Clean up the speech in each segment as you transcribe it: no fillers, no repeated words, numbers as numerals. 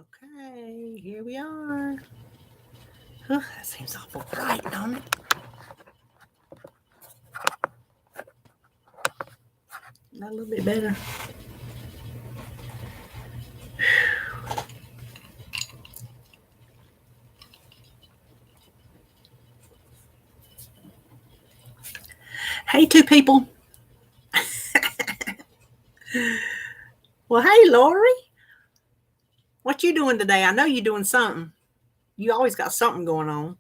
Okay, here we are. That seems awful bright, don't it? Not a little bit better. Hey, two people. Well, hey, Lori. What you doing today? I know you doing something. You always got something going on.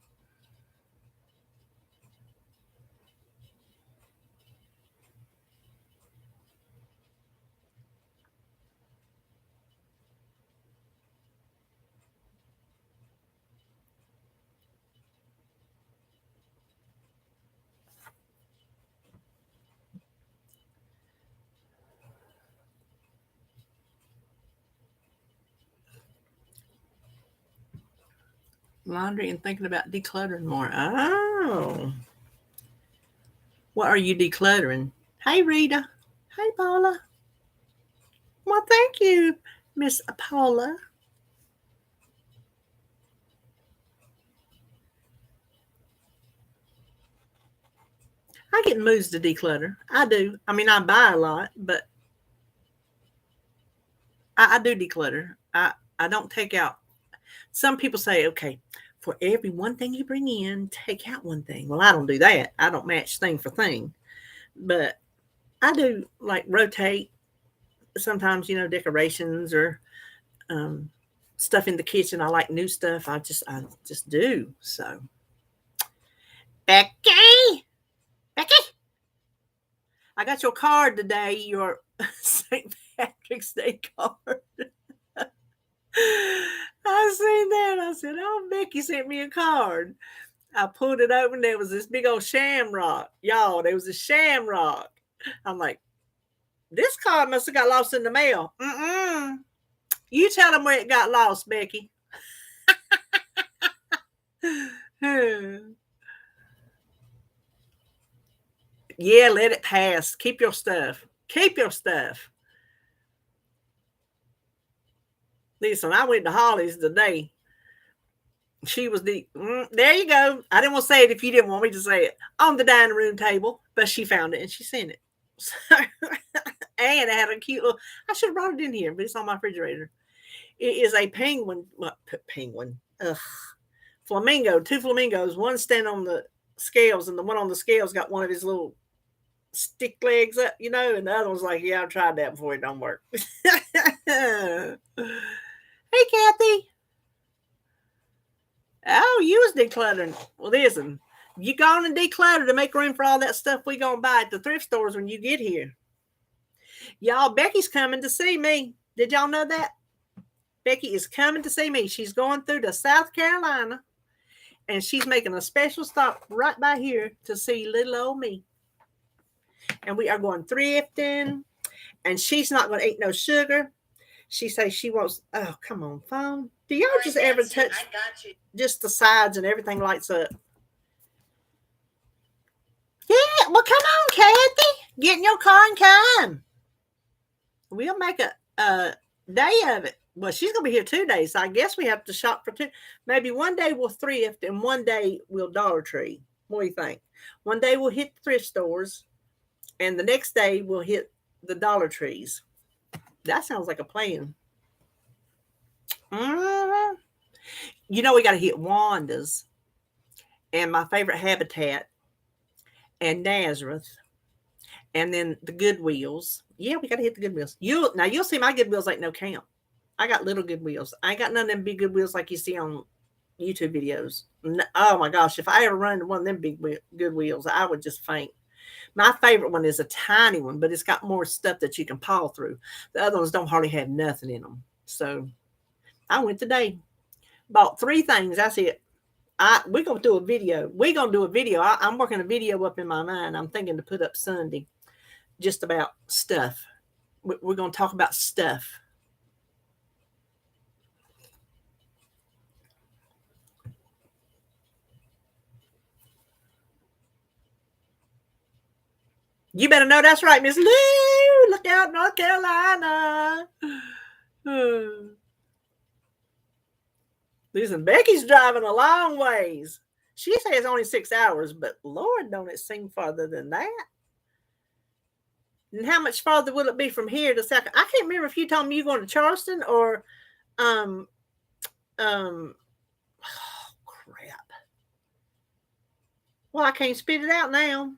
Laundry and thinking about decluttering more. Oh. What are you decluttering? Hey, Rita. Hey, Paula. Well, thank you, Miss Paula. I get moves to declutter. I do. I mean, I buy a lot, but I do declutter. I don't take out. Some people say, okay, for every one thing you bring in, take out one thing. Well, I don't do that. I don't match thing for thing, but I do like rotate. Sometimes decorations or um, stuff in the kitchen. I like new stuff. I just do. So Becky, Becky, I got your card today. Your St. Patrick's Day card. I seen that. I said, "Oh, Becky sent me a card." I pulled it open. There was this big old shamrock, y'all. There was a shamrock. I'm like, this card must have got lost in the mail. Mm-mm. You tell them where it got lost, Becky. Yeah, let it pass. Keep your stuff. Keep your stuff. Listen, I went to Holly's today. She was there you go. I didn't want to say it if you didn't want me to say it on the dining room table, but she found it and she sent it. So, and it had a cute little. I should have brought it in here, but it's on my refrigerator. It is a penguin. What penguin? Ugh, flamingo. Two flamingos. One stand on the scales, and the one on the scales got one of his little stick legs up, and the other one's like, yeah, I've tried that before. It don't work. Hey, Kathy. Oh, you was decluttering. Well, listen, you gone and declutter to make room for all that stuff we gonna buy at the thrift stores when you get here. Y'all, Becky's coming to see me. Did y'all know that? Becky is coming to see me. She's going through to South Carolina, and she's making a special stop right by here to see little old me. And we are going thrifting, and she's not going to eat no sugar. She says she wants. Oh, come on, phone. Do y'all just ever touch just the sides and everything lights up? Yeah, well, come on, Kathy. Get in your car and come. We'll make a day of it. Well, she's going to be here 2 days, so I guess we have to shop for two. Maybe one day we'll thrift and one day we'll Dollar Tree. What do you think? One day we'll hit the thrift stores and the next day we'll hit the Dollar Trees. That sounds like a plan. Mm-hmm. We got to hit Wanda's and my favorite Habitat and Nazareth and then the Goodwills. Yeah, we got to hit the Goodwills. You'll see my Goodwills ain't no count. I got little Goodwills. I ain't got none of them big Goodwills like you see on YouTube videos. Oh my gosh, if I ever run into one of them big Goodwills, I would just faint. My favorite one is a tiny one, but it's got more stuff that you can paw through. The other ones don't hardly have nothing in them. So I went today, bought 3 things. That's it. We're gonna do a video. I'm working a video up in my mind. I'm thinking to put up Sunday, just about stuff. We're gonna talk about stuff. You better know that's right, Miss Lou. Look out, North Carolina. Listen, Becky's driving a long ways. She says only 6 hours, but Lord, don't it seem farther than that? And how much farther will it be from here to South? I can't remember if you told me you're going to Charleston or, oh, crap. Well, I can't spit it out now.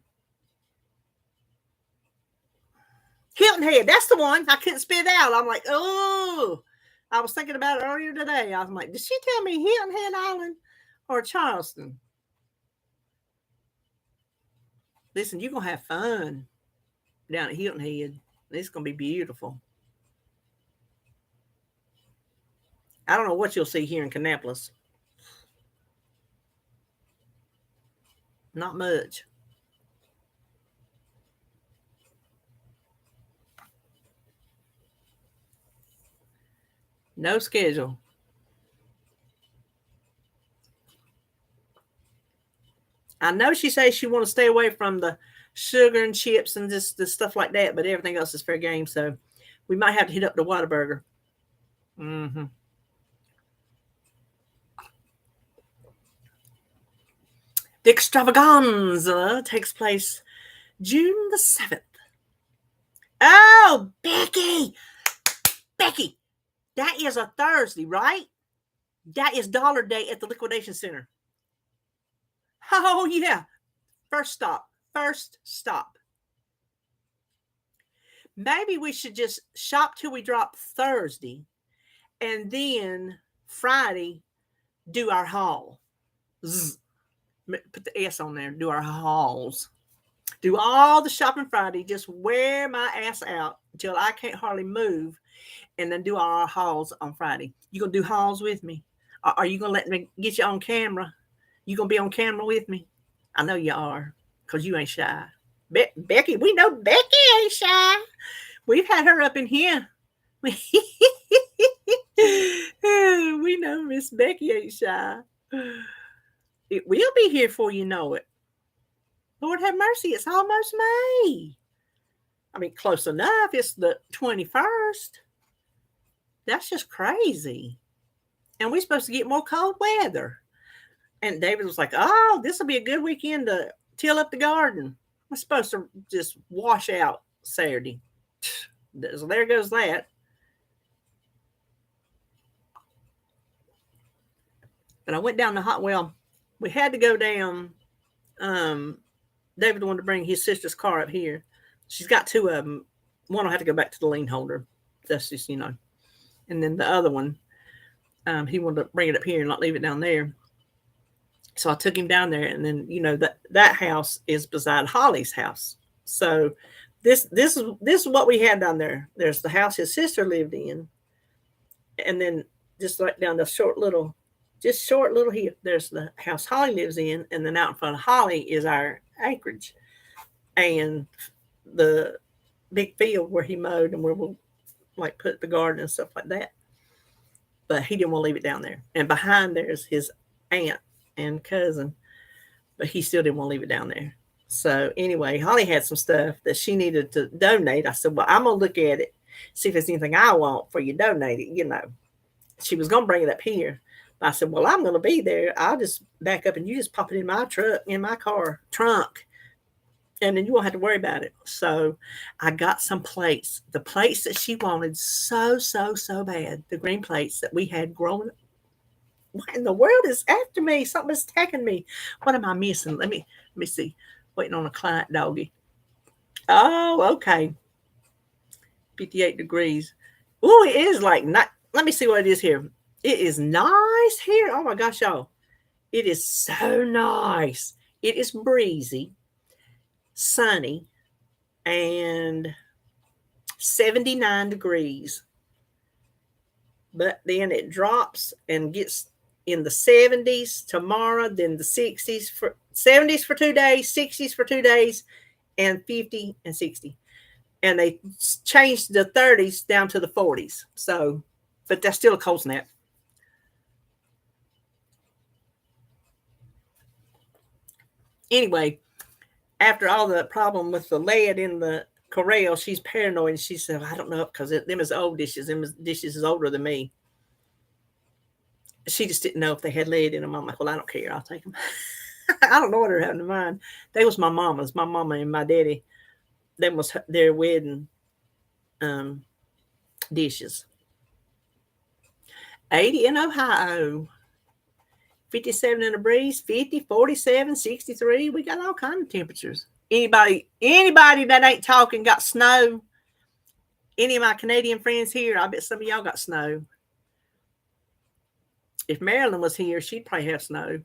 Hilton Head, that's the one. I couldn't spit it out. I'm like, oh, I was thinking about it earlier today. I was like, did she tell me Hilton Head Island or Charleston? Listen, you're going to have fun down at Hilton Head. It's going to be beautiful. I don't know what you'll see here in Kannapolis. Not much. No schedule. I know she says she want to stay away from the sugar and chips and just the stuff like that, but everything else is fair game. So we might have to hit up the Whataburger. Mm-hmm. The extravaganza takes place June the 7th. Oh, Becky, that is a Thursday, right? That is Dollar Day at the Liquidation Center. Oh, yeah. First stop. Maybe we should just shop till we drop Thursday and then Friday do our haul. Zzz. Put the S on there. Do our hauls. Do all the shopping Friday. Just wear my ass out until I can't hardly move and then do all our hauls on Friday. You going to do hauls with me? Are you going to let me get you on camera? You going to be on camera with me? I know you are because you ain't shy. Becky, we know Becky ain't shy. We've had her up in here. We know Miss Becky ain't shy. It will be here before you know it. Lord have mercy, it's almost May. I mean, close enough. It's the 21st. That's just crazy. And we're supposed to get more cold weather. And David was like, oh, this will be a good weekend to till up the garden. We're supposed to just wash out Saturday. So there goes that. But I went down the hot well. We had to go down. David wanted to bring his sister's car up here. She's got two of them. One will have to go back to the lien holder. That's just, And then the other one, he wanted to bring it up here and not leave it down there. So I took him down there, and then that house is beside Holly's house. So this is what we had down there. There's the house his sister lived in, and then just right down the short little hill, there's the house Holly lives in, and then out in front of Holly is our acreage and the big field where he mowed and where we'll like put the garden and stuff like that. But he didn't want to leave it down there. And behind there's his aunt and cousin, but he still didn't want to leave it down there. So anyway, Holly had some stuff that she needed to donate. I said, well, I'm going to look at it, see if there's anything I want for you to donate it. She was going to bring it up here. I said, well, I'm going to be there. I'll just back up and you just pop it in my car trunk. And then you won't have to worry about it. So I got some plates, the plates that she wanted so bad, the green plates that we had growing up. What in the world is after me? Something's attacking me. What am I missing? Let me see. Waiting on a client doggy. Oh, okay. 58 degrees. Oh, it is like not. Let me see what it is here. It is nice here. Oh my gosh, y'all. It is so nice. It is breezy, sunny, and 79 degrees. But then it drops and gets in the 70s tomorrow, then the 60s for 70s for 2 days, 60s for 2 days, and 50 and 60. And they changed the 30s down to the 40s. So, but that's still a cold snap. Anyway, after all the problem with the lead in the corral, she's paranoid. And she said, I don't know, because them is old dishes. Them dishes is older than me. she just didn't know if they had lead in them. I'm like, well, I don't care. I'll take them. I don't know what happened to mine. They was my mama's. My mama and my daddy. Them was their wedding dishes. 80 in Ohio. 57 in the breeze, 50, 47, 63. We got all kinds of temperatures. Anybody that ain't talking got snow? Any of my Canadian friends here, I bet some of y'all got snow. If Marilyn was here, she'd probably have snow.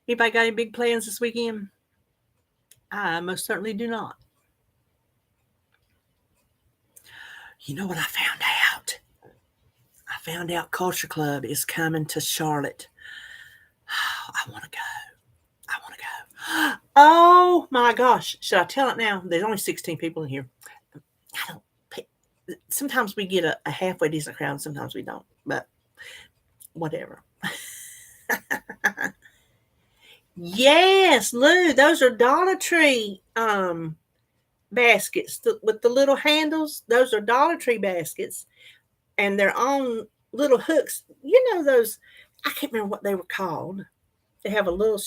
Anybody got any big plans this weekend? I most certainly do not. You know what I found out? I found out Culture Club is coming to Charlotte. I want to go. I want to go. Oh my gosh. Should I tell it now? There's only 16 people in here. I don't pay. Sometimes we get a halfway decent crowd, sometimes we don't. But whatever. Yes, Lou, those are Dollar Tree baskets with the little handles. Those are Dollar Tree baskets, and they're on little hooks. You know those? I can't remember what they were called. They have a little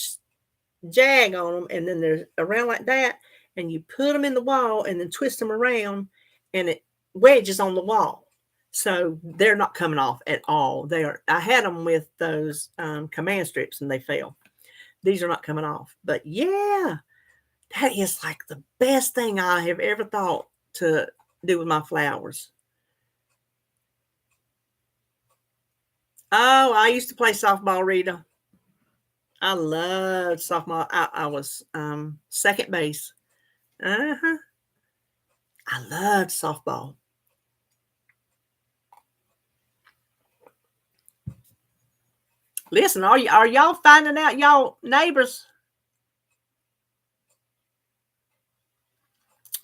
jag on them, and then they're around like that, and you put them in the wall, and then twist them around, and it wedges on the wall. So they're not coming off at all. They are. I had them with those command strips, and they fell. These are not coming off. But yeah, that is like the best thing I have ever thought to do with my flowers. Oh, I used to play softball, Rita. I loved softball. I was second base. Uh-huh. I loved softball. Listen, are y'all finding out y'all neighbors?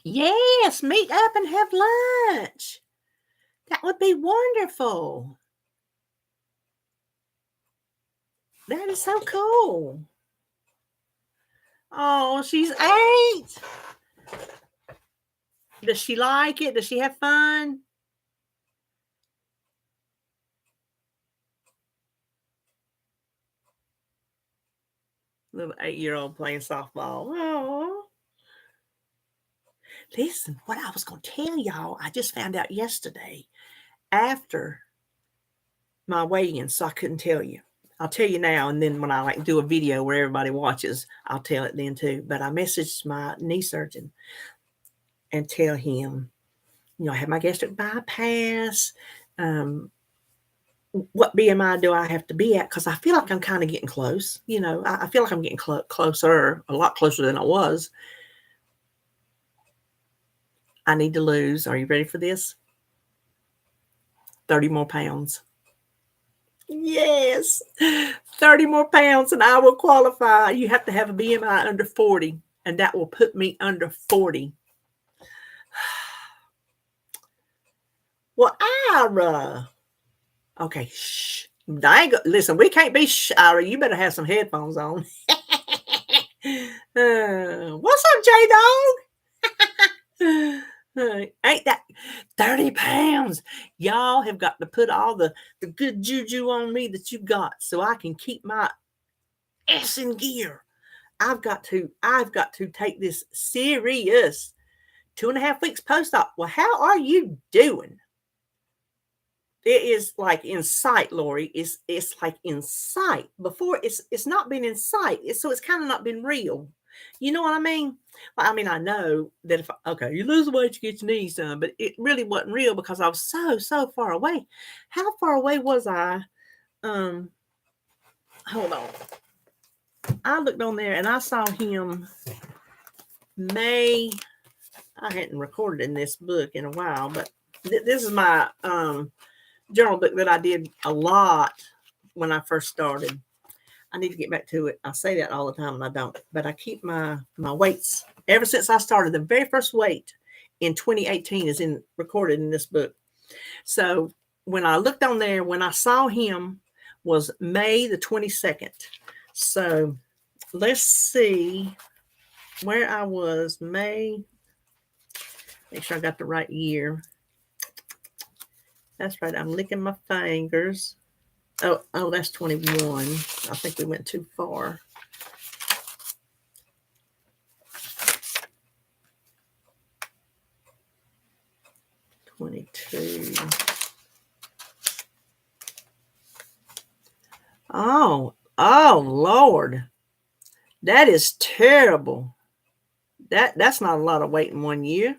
Yes, meet up and have lunch. That would be wonderful. That is so cool. Oh, she's 8. Does she like it? Does she have fun? Little 8-year-old playing softball. Oh. Listen, what I was going to tell y'all, I just found out yesterday after my weigh-in, so I couldn't tell you. I'll tell you now, and then when I do a video where everybody watches, I'll tell it then too. But I messaged my knee surgeon and tell him, I have my gastric bypass. What BMI do I have to be at? Because I feel like I'm kind of getting close. I feel like I'm getting closer, a lot closer than I was. I need to lose. Are you ready for this? 30 more pounds. Yes, 30 more pounds and I will qualify. You have to have a BMI under 40, and that will put me under 40. Well, Ira. Okay, shh. Listen, we can't be Ira. You better have some headphones on. What's up, J-Dog? Ain't that 30 pounds? Y'all have got to put all the good juju on me that you got so I can keep my ass in gear. I've got to take this serious. 2.5 weeks post-op. Well, how are you doing? It is like in sight, Lori. It's like in sight. Before it's not been in sight. So it's kind of not been real. You know what I mean? Well, I mean, I know that if you lose weight, you get your knees done, but it really wasn't real because I was so far away. How far away was I? Hold on. I looked on there and I saw him May. I hadn't recorded in this book in a while, but this is my journal book that I did a lot when I first started. I need to get back to it. I say that all the time and I don't, but I keep my weights ever since I started. The very first weight in 2018 is recorded in this book. So when I looked on there, when I saw him was May the 22nd. So let's see where I was. May. Make sure I got the right year. That's right. I'm licking my fingers. Oh, that's 21. I think we went too far. Oh, Lord. That is terrible. That's not a lot of weight in 1 year.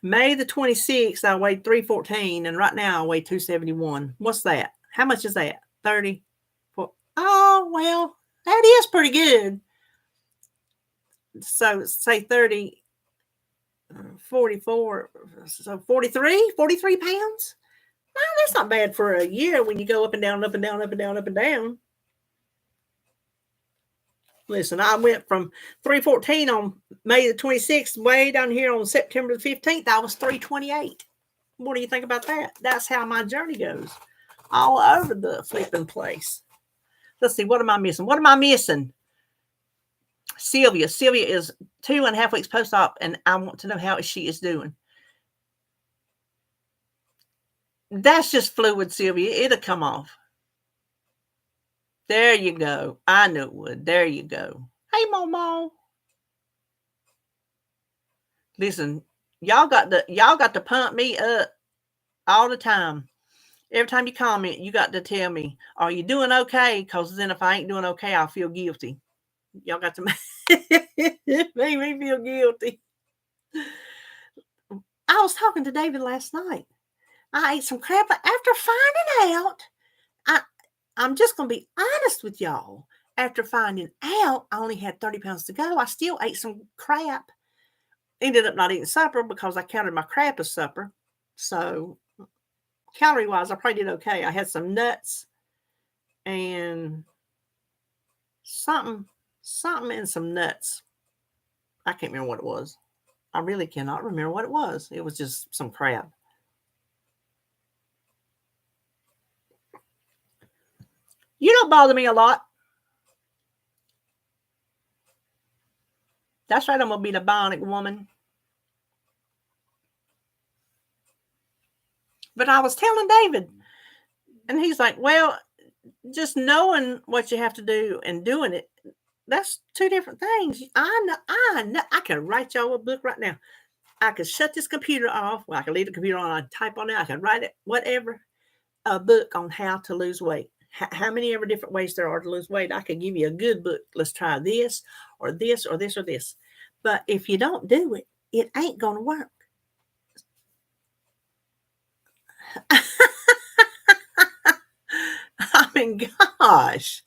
May the 26th, I weighed 314, and right now I weigh 271. What's that? How much is that? 30? Oh, well, that is pretty good. So say 30, 44, so 43 pounds. Well, that's not bad for a year when you go up and down, up and down, up and down, up and down. Listen, I went from 314 on May the 26th, way down here on September the 15th, I was 328. What do you think about that? That's how my journey goes. All over the flipping place. Let's see, what am I missing? What am I missing? Sylvia is 2.5 weeks post-op, and I want to know how she is doing. That's just fluid, Sylvia. It'll come off. There you go. I knew it would. There you go. Hey, Momo. Listen, y'all got to pump me up all the time. Every time you comment, you got to tell me, are you doing okay? Because then if I ain't doing okay, I'll feel guilty. Y'all got to make me feel guilty. I was talking to David last night. I ate some crap after finding out. I'm just going to be honest with y'all. After finding out I only had 30 pounds to go, I still ate some crap. Ended up not eating supper because I counted my crap as supper. So calorie-wise, I probably did okay. I had some nuts and something and some nuts. I can't remember what it was. I really cannot remember what it was. It was just some crap. You don't bother me a lot. That's right, I'm going to be the bionic woman. But I was telling David, and he's like, well, just knowing what you have to do and doing it, that's two different things. I know. I can write y'all a book right now. I could shut this computer off. Well, I can leave the computer on. I type on it. I can write it, whatever, a book on how to lose weight. How many ever different ways there are to lose weight. I could give you a good book. Let's try this or this or this or this. But if you don't do it, it ain't going to work. I mean, gosh.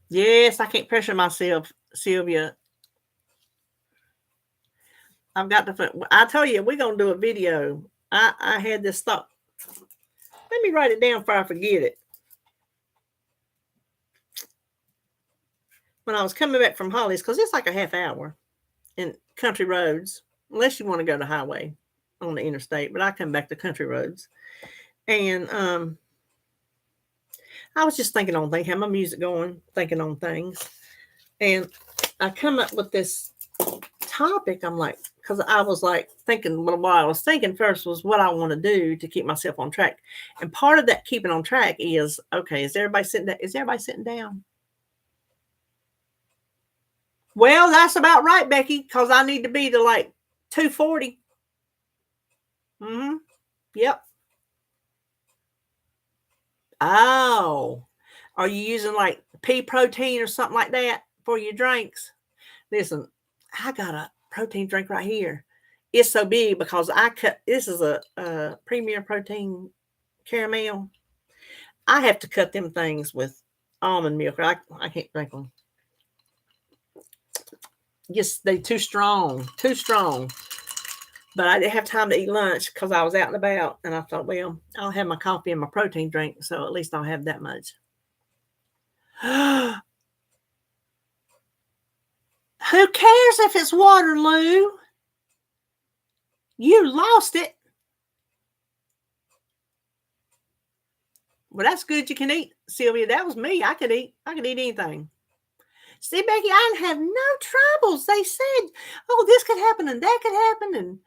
Yes, I can't pressure myself, Sylvia. I've got to. I tell you, we're gonna do a video. I had this thought. Let me write it down before I forget it. When I was coming back from Holly's, because it's like a half hour in country roads, unless you want to go to highway on the interstate. But I come back to country roads, and I was just thinking on things, had my music going, thinking on things, and I come up with this topic. I'm like, because I was like thinking, well, what I was thinking first was what I want to do to keep myself on track. And part of that keeping on track is, okay, is everybody sitting down? Is everybody sitting down? Well, that's about right, Becky, because I need to be to like 240. Yep. Oh, are you using like pea protein or something like that for your drinks? Listen, I got a protein drink right here. It's so big because this is a premier protein caramel. I have to cut them things with almond milk. I can't drink them. Just they're too strong. But I didn't have time to eat lunch because I was out and about, and I thought, well, I'll have my coffee and my protein drink, so at least I'll have that much. Who cares if it's Waterloo? You lost it. Well, that's good you can eat, Sylvia. That was me. I could eat anything. See, Becky, I have no troubles. They said, oh, this could happen and that could happen. And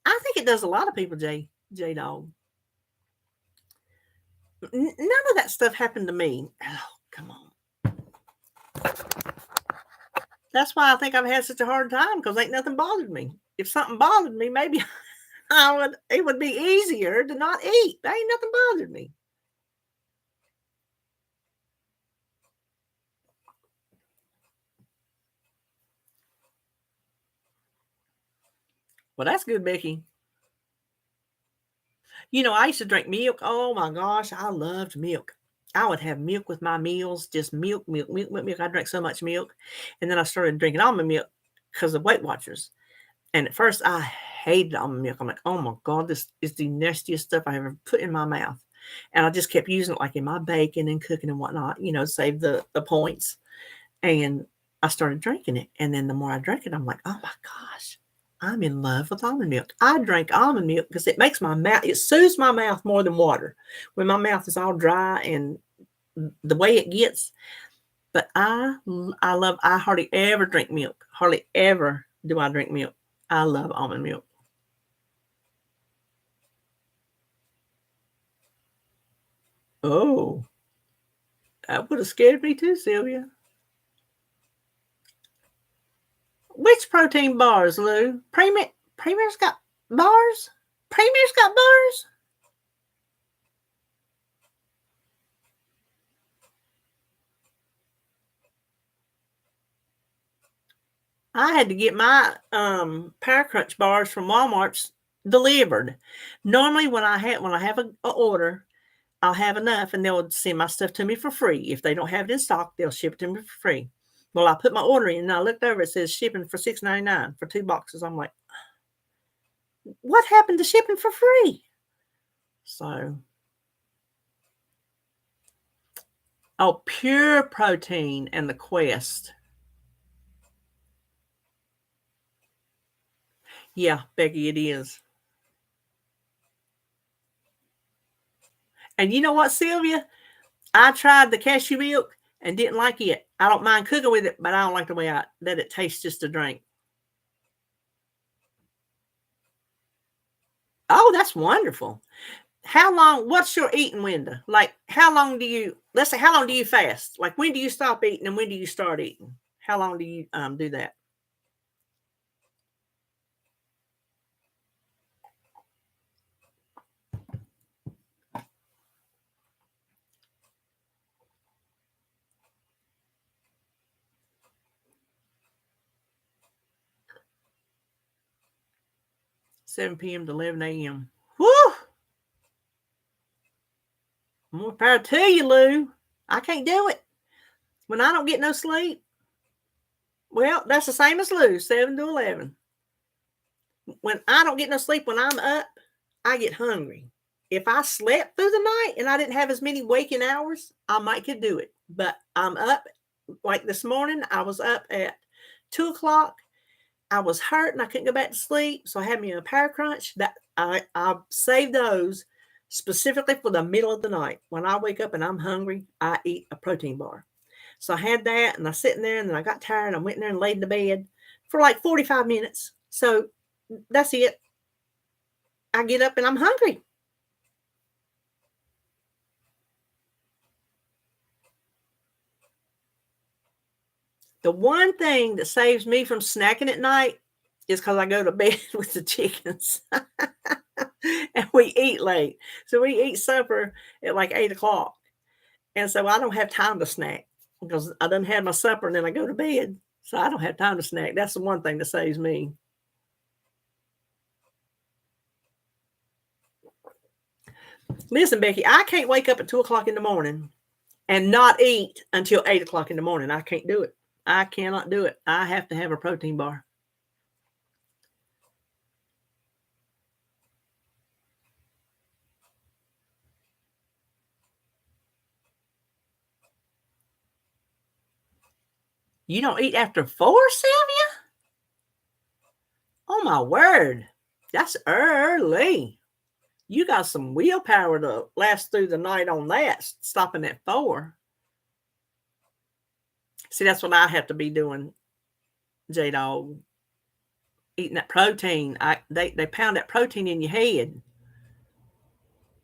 I think it does a lot of people, J-Dog. None of that stuff happened to me. Oh, come on. That's why I think I've had such a hard time, because ain't nothing bothered me. If something bothered me, maybe it would be easier to not eat. There ain't nothing bothered me. Well, that's good, Becky. I used to drink milk. Oh my gosh, I loved milk. I would have milk with my meals, just milk. I drank so much milk. And then I started drinking almond milk because of Weight Watchers. And at first I hated almond milk. I'm like, oh my God, this is the nastiest stuff I ever put in my mouth. And I just kept using it like in my bacon and cooking and whatnot, save the points. And I started drinking it. And then the more I drank it, I'm like, oh my gosh, I'm in love with almond milk. I drank almond milk because it makes my mouth, it soothes my mouth more than water. When my mouth is all dry and the way it gets. But I hardly ever drink milk. Hardly ever do I drink milk. I love almond milk. Oh, that would have scared me too, Sylvia. Which protein bars, Lou? Premier's got bars? Premier's got bars? I had to get my Power Crunch bars from Walmart's delivered. Normally, when I have an order, I'll have enough, and they'll send my stuff to me for free. If they don't have it in stock, they'll ship it to me for free. Well, I put my order in, and I looked over. It says shipping for $6.99 for 2 boxes. I'm like, what happened to shipping for free? So, Pure Protein and the Quest. Yeah, Becky, it is. And you know what, Sylvia? I tried the cashew milk and didn't like it. I don't mind cooking with it, but I don't like the way that it tastes just a drink. Oh, that's wonderful. What's your eating window? Like, let's say, how long do you fast? Like, when do you stop eating and when do you start eating? How long do you do that? 7 p.m. to 11 a.m. Woo! More power to you, Lou. I can't do it. When I don't get no sleep, well, that's the same as Lou, 7 to 11. When I don't get no sleep, when I'm up, I get hungry. If I slept through the night and I didn't have as many waking hours, I might could do it. But I'm up, like this morning, I was up at 2 o'clock. I was hurt and I couldn't go back to sleep. So I had me a Power Crunch. That I saved those specifically for the middle of the night. When I wake up and I'm hungry, I eat a protein bar. So I had that and I was sitting there, and then I got tired. I went in there and laid in the bed for like 45 minutes. So that's it. I get up and I'm hungry. The one thing that saves me from snacking at night is because I go to bed with the chickens. And we eat late. So we eat supper at like 8 o'clock. And so I don't have time to snack because I done had my supper and then I go to bed. So I don't have time to snack. That's the one thing that saves me. Listen, Becky, I can't wake up at 2 o'clock in the morning and not eat until 8 o'clock in the morning. I can't do it. I cannot do it. I have to have a protein bar. You don't eat after 4, Sylvia? Oh, my word. That's early. You got some willpower to last through the night on that, stopping at 4. See, that's what I have to be doing, J-Dog. Eating that protein. They pound that protein in your head.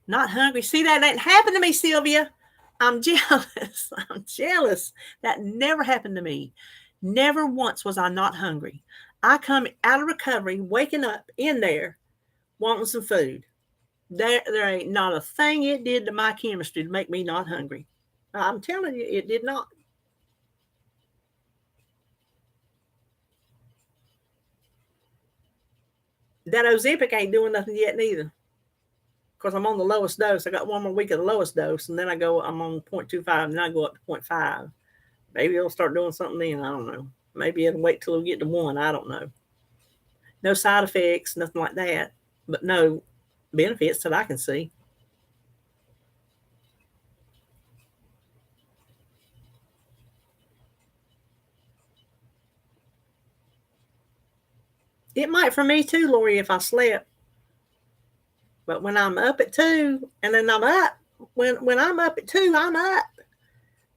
Not hungry. See, that ain't happened to me, Sylvia. I'm jealous. I'm jealous. That never happened to me. Never once was I not hungry. I come out of recovery, waking up in there, wanting some food. There ain't not a thing it did to my chemistry to make me not hungry. I'm telling you, it did not. That Ozempic ain't doing nothing yet neither. Because I'm on the lowest dose. I got one more week of the lowest dose, and then I'm on 0.25, and then I go up to 0.5. Maybe it'll start doing something then. I don't know. Maybe it'll wait till we get to 1. I don't know. No side effects, nothing like that, but no benefits that I can see. It might for me too, Lori, if I slept. But when I'm up at 2, and then I'm up, when I'm up at 2, I'm up.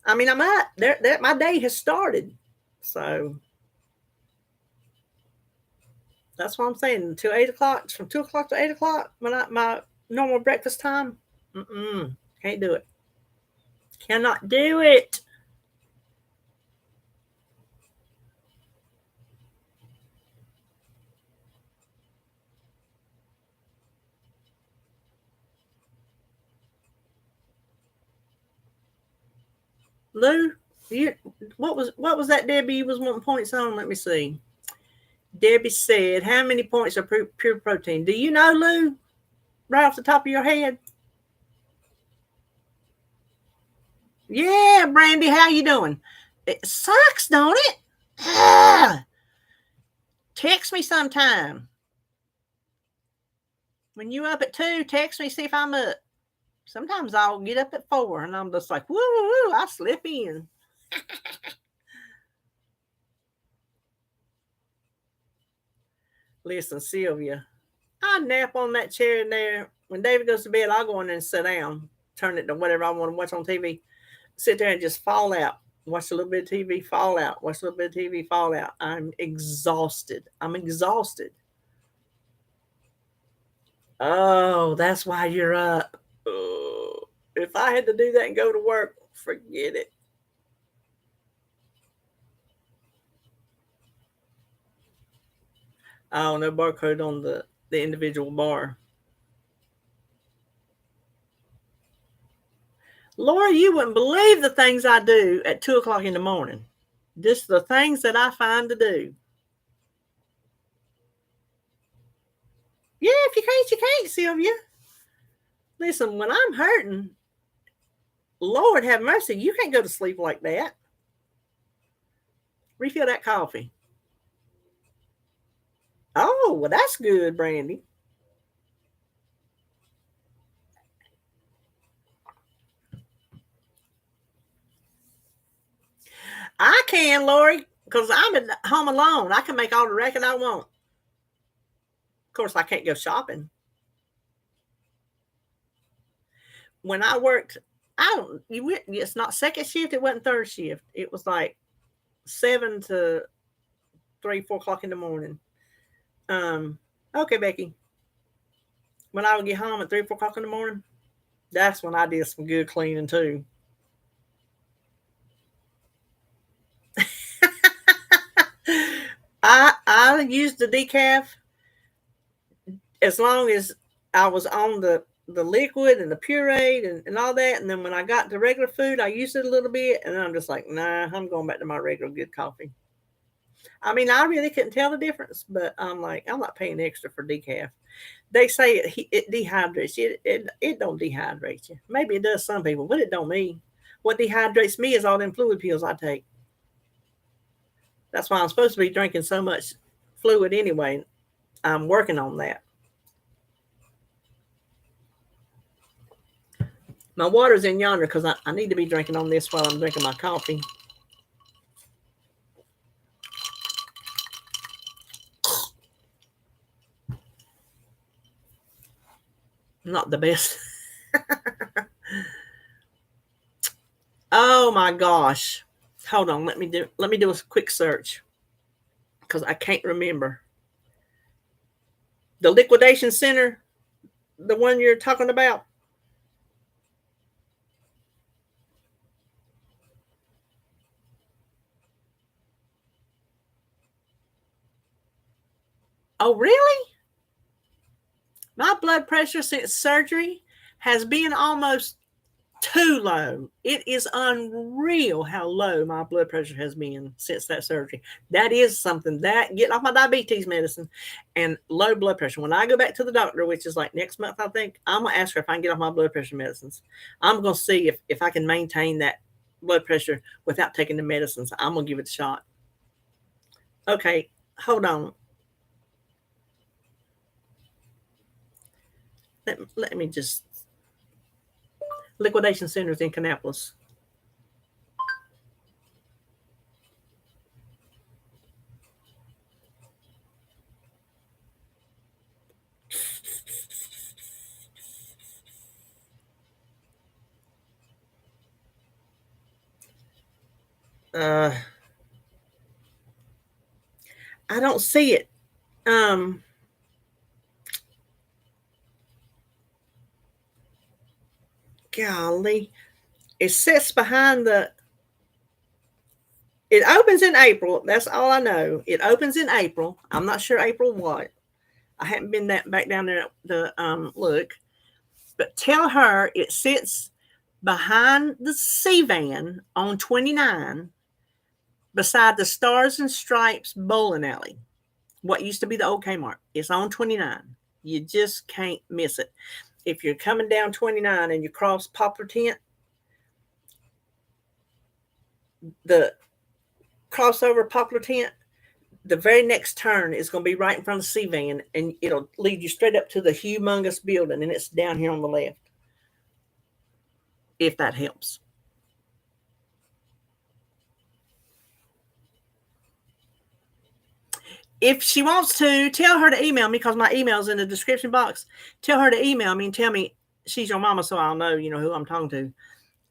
I mean, I'm up. There, my day has started. So that's what I'm saying. Until 8 o'clock, from 2 o'clock to 8 o'clock, my normal breakfast time, can't do it. Cannot do it. Lou, what was that, Debbie? You was wanting points on? Let me see. Debbie said, "How many points are pure protein?" Do you know, Lou? Right off the top of your head? Yeah, Brandy, how you doing? It sucks, don't it? Text me sometime. When you up at 2, text me, see if I'm up. Sometimes I'll get up at 4, and I'm just like, woo, I slip in. Listen, Sylvia, I nap on that chair in there. When David goes to bed, I'll go in there and sit down, turn it to whatever I want to watch on TV, sit there and just fall out. Watch a little bit of TV, fall out. Watch a little bit of TV, fall out. I'm exhausted. Oh, that's why you're up. Oh, if I had to do that and go to work, forget it. Oh, no barcode on the individual bar. Laura, you wouldn't believe the things I do at 2 o'clock in the morning. Just the things that I find to do. Yeah, if you can't, you can't, Sylvia. Listen, when I'm hurting, Lord have mercy, you can't go to sleep like that. Refill that coffee. Oh, well, that's good, Brandy. I can, Lori, because I'm at home alone. I can make all the racket I want. Of course, I can't go shopping. When I worked, it's not second shift, it wasn't third shift. It was like 7 to 3, 4 o'clock in the morning. Okay, Becky. When I would get home at 3, 4 o'clock in the morning, that's when I did some good cleaning too. I used the decaf as long as I was on the liquid and the pureed and all that. And then when I got the regular food, I used it a little bit. And then I'm just like, nah, I'm going back to my regular good coffee. I mean, I really couldn't tell the difference, but I'm like, I'm not paying extra for decaf. They say it dehydrates you. It don't dehydrate you. Maybe it does some people, but it don't me. What dehydrates me is all them fluid pills I take. That's why I'm supposed to be drinking so much fluid anyway. I'm working on that. My water's in yonder because I need to be drinking on this while I'm drinking my coffee. Not the best. Oh my gosh. Hold on, let me do a quick search because I can't remember. The liquidation center, the one you're talking about. Oh, really? My blood pressure since surgery has been almost too low. It is unreal how low my blood pressure has been since that surgery. That is something that getting off my diabetes medicine and low blood pressure. When I go back to the doctor, which is like next month, I think I'm gonna ask her if I can get off my blood pressure medicines. I'm gonna see if I can maintain that blood pressure without taking the medicines. I'm gonna give it a shot. Okay, hold on. Let me just liquidation centers in Kannapolis. Uh, I don't see it. Um, Golly, it sits behind the. It opens in April. That's all I know. It opens in April. I'm not sure April what. I haven't been that back down there to look. But tell her it sits behind the C van on 29 beside the Stars and Stripes bowling alley. What used to be the old Kmart. It's on 29. You just can't miss it. If you're coming down 29 and you cross Poplar Tent, the crossover Poplar Tent, the very next turn is going to be right in front of the C van, and it'll lead you straight up to the humongous building, and it's down here on the left. If that helps. If she wants to, tell her to email me because my email's in the description box. Tell her to email me and tell me she's your mama, so I'll know who I'm talking to.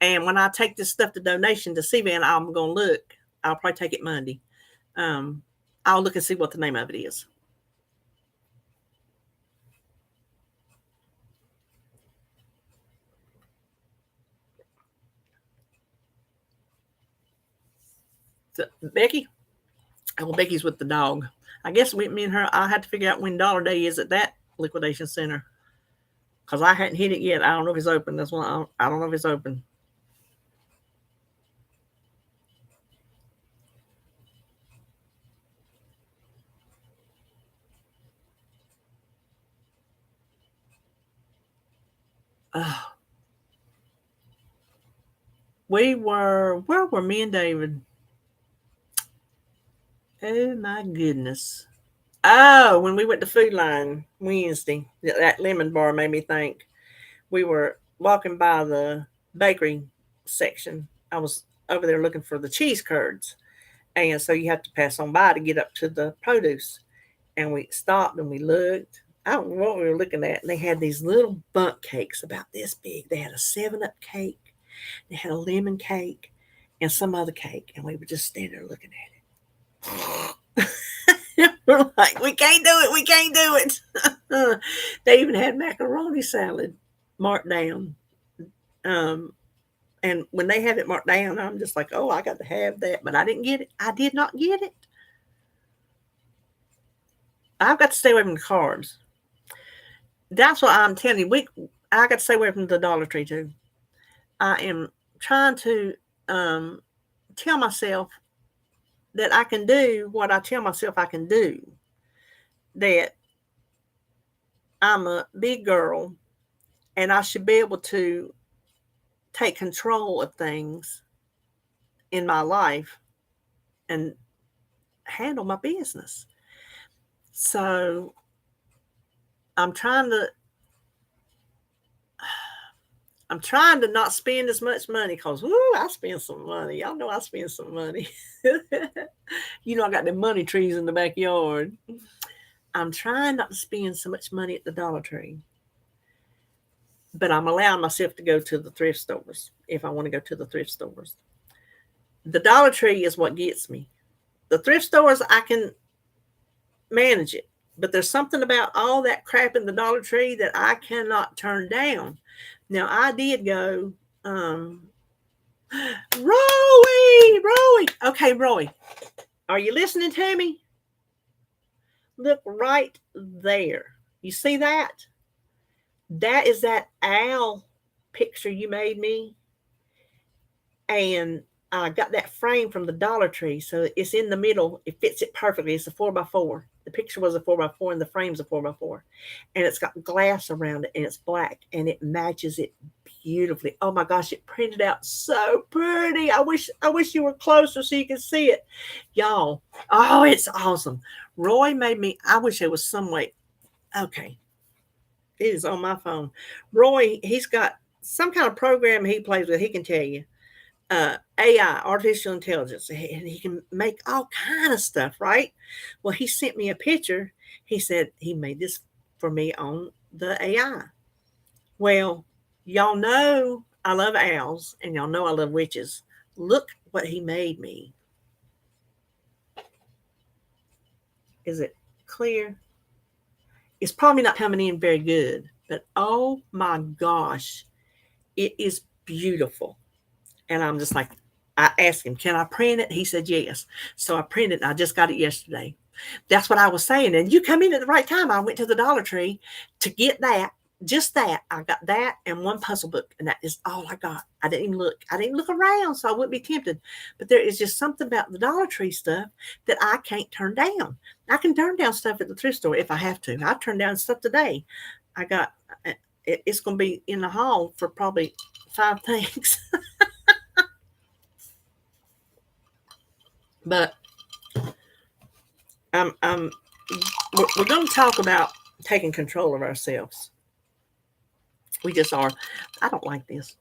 And when I take this stuff to donation to C van, I'm gonna look. I'll probably take it Monday. Um, I'll look and see what the name of it is. So, Becky? Oh, Becky's with the dog. I guess me and her, I had to figure out when Dollar Day is at that liquidation center because I hadn't hit it yet. I don't know if it's open. That's why I don't know if it's open. Uh, where were me and David? Oh my goodness. Oh, when we went to Food Line Wednesday, that lemon bar made me think. We were walking by the bakery section. I was over there looking for the cheese curds. And so you have to pass on by to get up to the produce. And we stopped and we looked. I don't know what we were looking at. And they had these little bundt cakes about this big. They had a 7-Up cake, they had a lemon cake, and some other cake. And we were just standing there looking at it. We're like, we can't do it. We can't do it. They even had macaroni salad marked down. Um, and when they had it marked down, I'm just like, oh, I got to have that. But I didn't get it. I did not get it. I've got to stay away from the carbs. That's what I'm telling you. I got to stay away from the Dollar Tree too. I am trying to tell myself that I can do what I tell myself I can do. That I'm a big girl and I should be able to take control of things in my life and handle my business. So I'm trying to not spend as much money because I spend some money. Y'all know I spend some money. I got the money trees in the backyard. I'm trying not to spend so much money at the Dollar Tree. but I'm allowing myself to go to the thrift stores if I want to go to the thrift stores. The Dollar Tree is what gets me. The thrift stores, I can manage it, but there's something about all that crap in the Dollar Tree that I cannot turn down. Now, I did go, Roy. Okay, Roy, are you listening to me? Look right there. You see that? That is that owl picture you made me. And I got that frame from the Dollar Tree. So it's in the middle. It fits it perfectly. It's a 4x4. The picture was a 4x4 and the frame's a 4x4. And it's got glass around it and it's black and it matches it beautifully. Oh my gosh, it printed out so pretty. I wish you were closer so you could see it. Y'all, oh, it's awesome. Roy made me, I wish there was some way. Okay. It is on my phone. Roy, he's got some kind of program he plays with. He can tell you. AI, artificial intelligence, and he can make all kind of stuff, right? Well, he sent me a picture. He said he made this for me on the AI. Well, y'all know I love owls, and y'all know I love witches. Look what he made me. Is it clear? It's probably not coming in very good, but oh my gosh, it is beautiful. And I'm just like, I asked him, can I print it? He said, yes. So I printed it. And I just got it yesterday. That's what I was saying. And you come in at the right time. I went to the Dollar Tree to get that, just that. I got that and one puzzle book. And that is all I got. I didn't even look. I didn't look around so I wouldn't be tempted. But there is just something about the Dollar Tree stuff that I can't turn down. I can turn down stuff at the thrift store if I have to. I turned down stuff today. I got, it's going to be in the hall for probably 5 things. But we're going to talk about taking control of ourselves. We just are. I don't like this.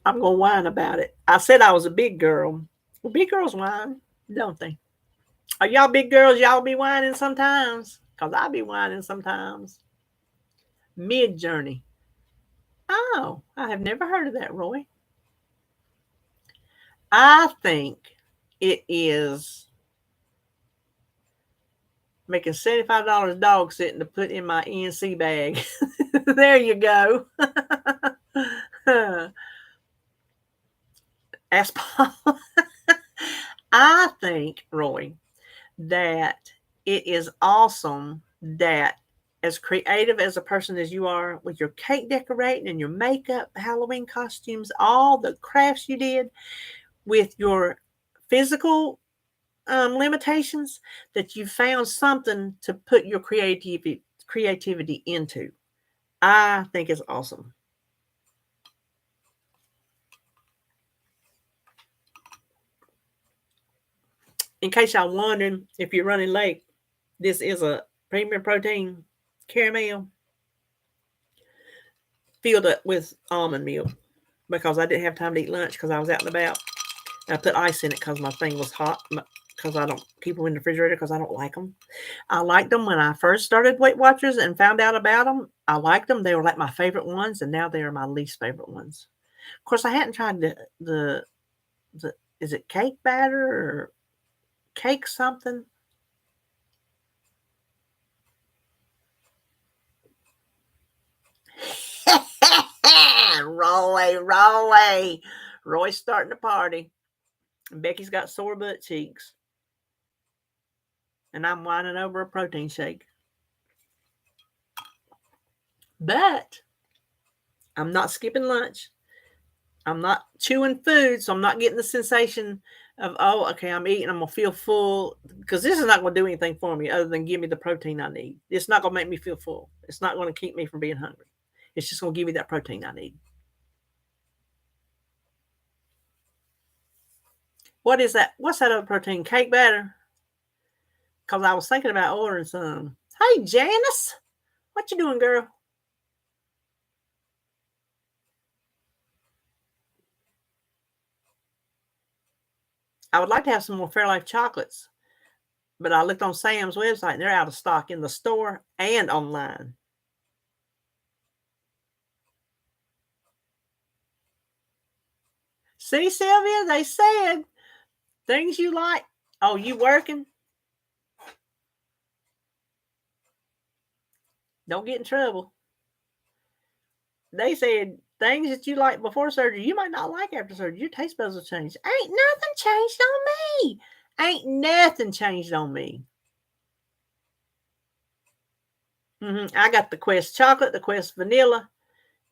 I'm going to whine about it. I said I was a big girl. Well, big girls whine, don't they? Are y'all big girls? Y'all be whining sometimes? Because I be whining sometimes. Mid journey. Oh, I have never heard of that, Roy. I think it is making $75 dog sitting to put in my ENC bag. There you go. Ask Paul. I think, Roy, that it is awesome that as creative as a person as you are with your cake decorating and your makeup, Halloween costumes, all the crafts you did with your physical limitations, that you found something to put your creativity into. I think it's awesome. In case y'all wondering if you're running late, this is a premium protein caramel filled up with almond milk because I didn't have time to eat lunch because I was out and about. And I put ice in it because my thing was hot because I don't keep them in the refrigerator because I don't like them. I liked them when I first started Weight Watchers and found out about them. I liked them. They were like my favorite ones, and now they are my least favorite ones. Of course, I hadn't tried the is it cake batter or cake something? Roy. Roy's starting a party. And Becky's got sore butt cheeks. And I'm whining over a protein shake. But I'm not skipping lunch. I'm not chewing food, so I'm not getting the sensation of, oh, okay, I'm eating, I'm going to feel full. Because this is not going to do anything for me other than give me the protein I need. It's not going to make me feel full. It's not going to keep me from being hungry. It's just going to give me that protein I need. What is that? What's that other protein? Cake batter? Because I was thinking about ordering some. Hey, Janice. What you doing, girl? I would like to have some more Fairlife chocolates, But I looked on Sam's website, and they're out of stock in the store and online. See, Sylvia, they said things you like. Oh, you working? Don't get in trouble. They said things that you like before surgery, you might not like after surgery. Your taste buds will change. Ain't nothing changed on me. Ain't nothing changed on me. I got the Quest chocolate, the Quest vanilla,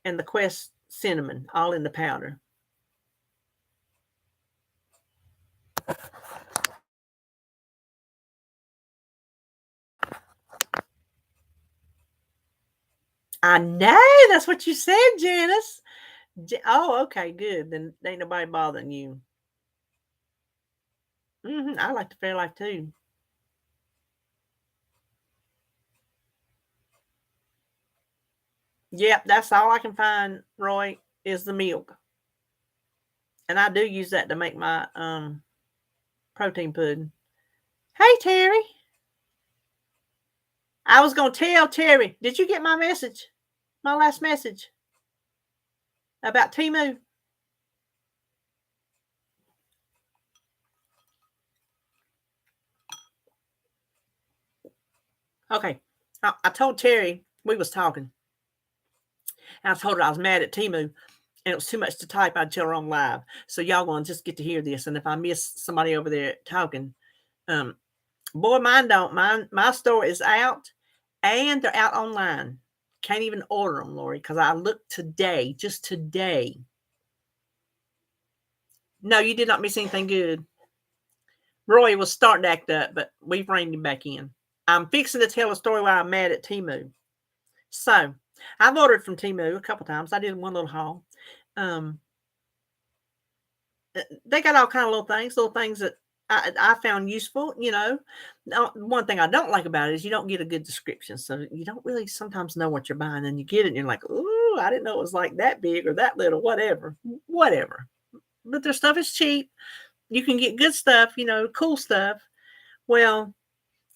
and the Quest cinnamon, all in the powder. I know. That's what you said, Janice. Oh, okay, good. Then ain't nobody bothering you. I like the Fairlife too. Yep, that's all I can find, Roy, is the milk. And I do use that to make my protein pudding. Hey, Terry. I was going to tell Terry, did you get my message? My last message about Temu? Okay. I told Terry we was talking. And I told her I was mad at Temu. And it was too much to type. I'd tell her on live. So y'all going to just get to hear this. And if I miss somebody over there talking, boy, mine don't. My store is out, and they're out online. Can't even order them, Lori, because I looked today, just today. No, you did not miss anything good. Roy was starting to act up, but we've reined him back in. I'm fixing to tell a story why I'm mad at Temu. So, I've ordered from Temu a couple times. I did one little haul. They got all kind of little things that I found useful. One thing I don't like about it is you don't get a good description, so you don't really sometimes know what you're buying, and you get it, and you're like, "Ooh, I didn't know it was like that big or that little, whatever." But their stuff is cheap. You can get good stuff, cool stuff. Well,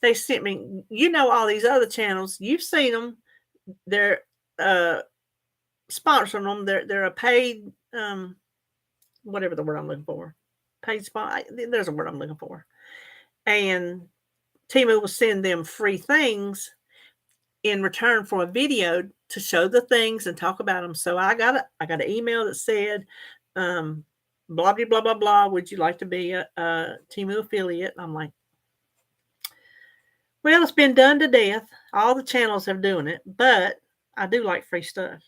they sent me, all these other channels. You've seen them. They're sponsoring them. They're a paid, whatever the word I'm looking for. Paid spot. There's a word I'm looking for. And Temu will send them free things in return for a video to show the things and talk about them. So I got an email that said, blah, blah, blah, blah, blah. Would you like to be a Temu affiliate? I'm like, well, it's been done to death. All the channels are doing it, but I do like free stuff.